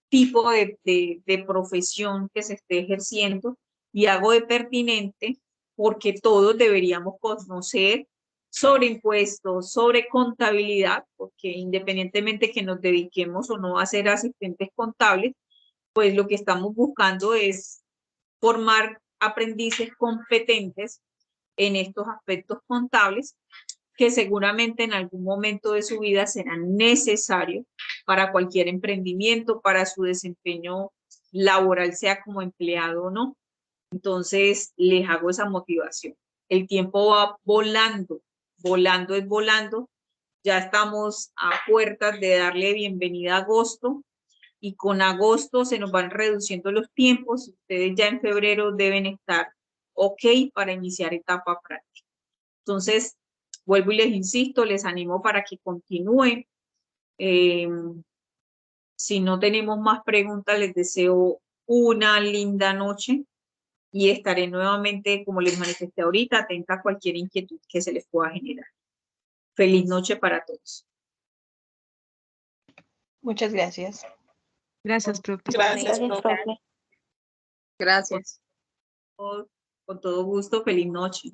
tipo de profesión que se esté ejerciendo. Y hago de pertinente porque todos deberíamos conocer sobre impuestos, sobre contabilidad, porque independientemente que nos dediquemos o no a ser asistentes contables, pues lo que estamos buscando es formar aprendices competentes en estos aspectos contables que seguramente en algún momento de su vida serán necesarios para cualquier emprendimiento, para su desempeño laboral, sea como empleado o no. Entonces, les hago esa motivación. El tiempo va volando, volando es volando. Ya estamos a puertas de darle bienvenida a agosto y con agosto se nos van reduciendo los tiempos. Ustedes ya en febrero deben estar ok para iniciar etapa práctica. Entonces, vuelvo y les insisto, les animo para que continúen. Si no tenemos más preguntas, les deseo una linda noche y estaré nuevamente, como les manifesté ahorita, atenta a cualquier inquietud que se les pueda generar. Feliz noche para todos. Muchas gracias. Gracias, profe. Gracias, Gracias, profe. profe. Gracias. Con todo gusto, feliz noche.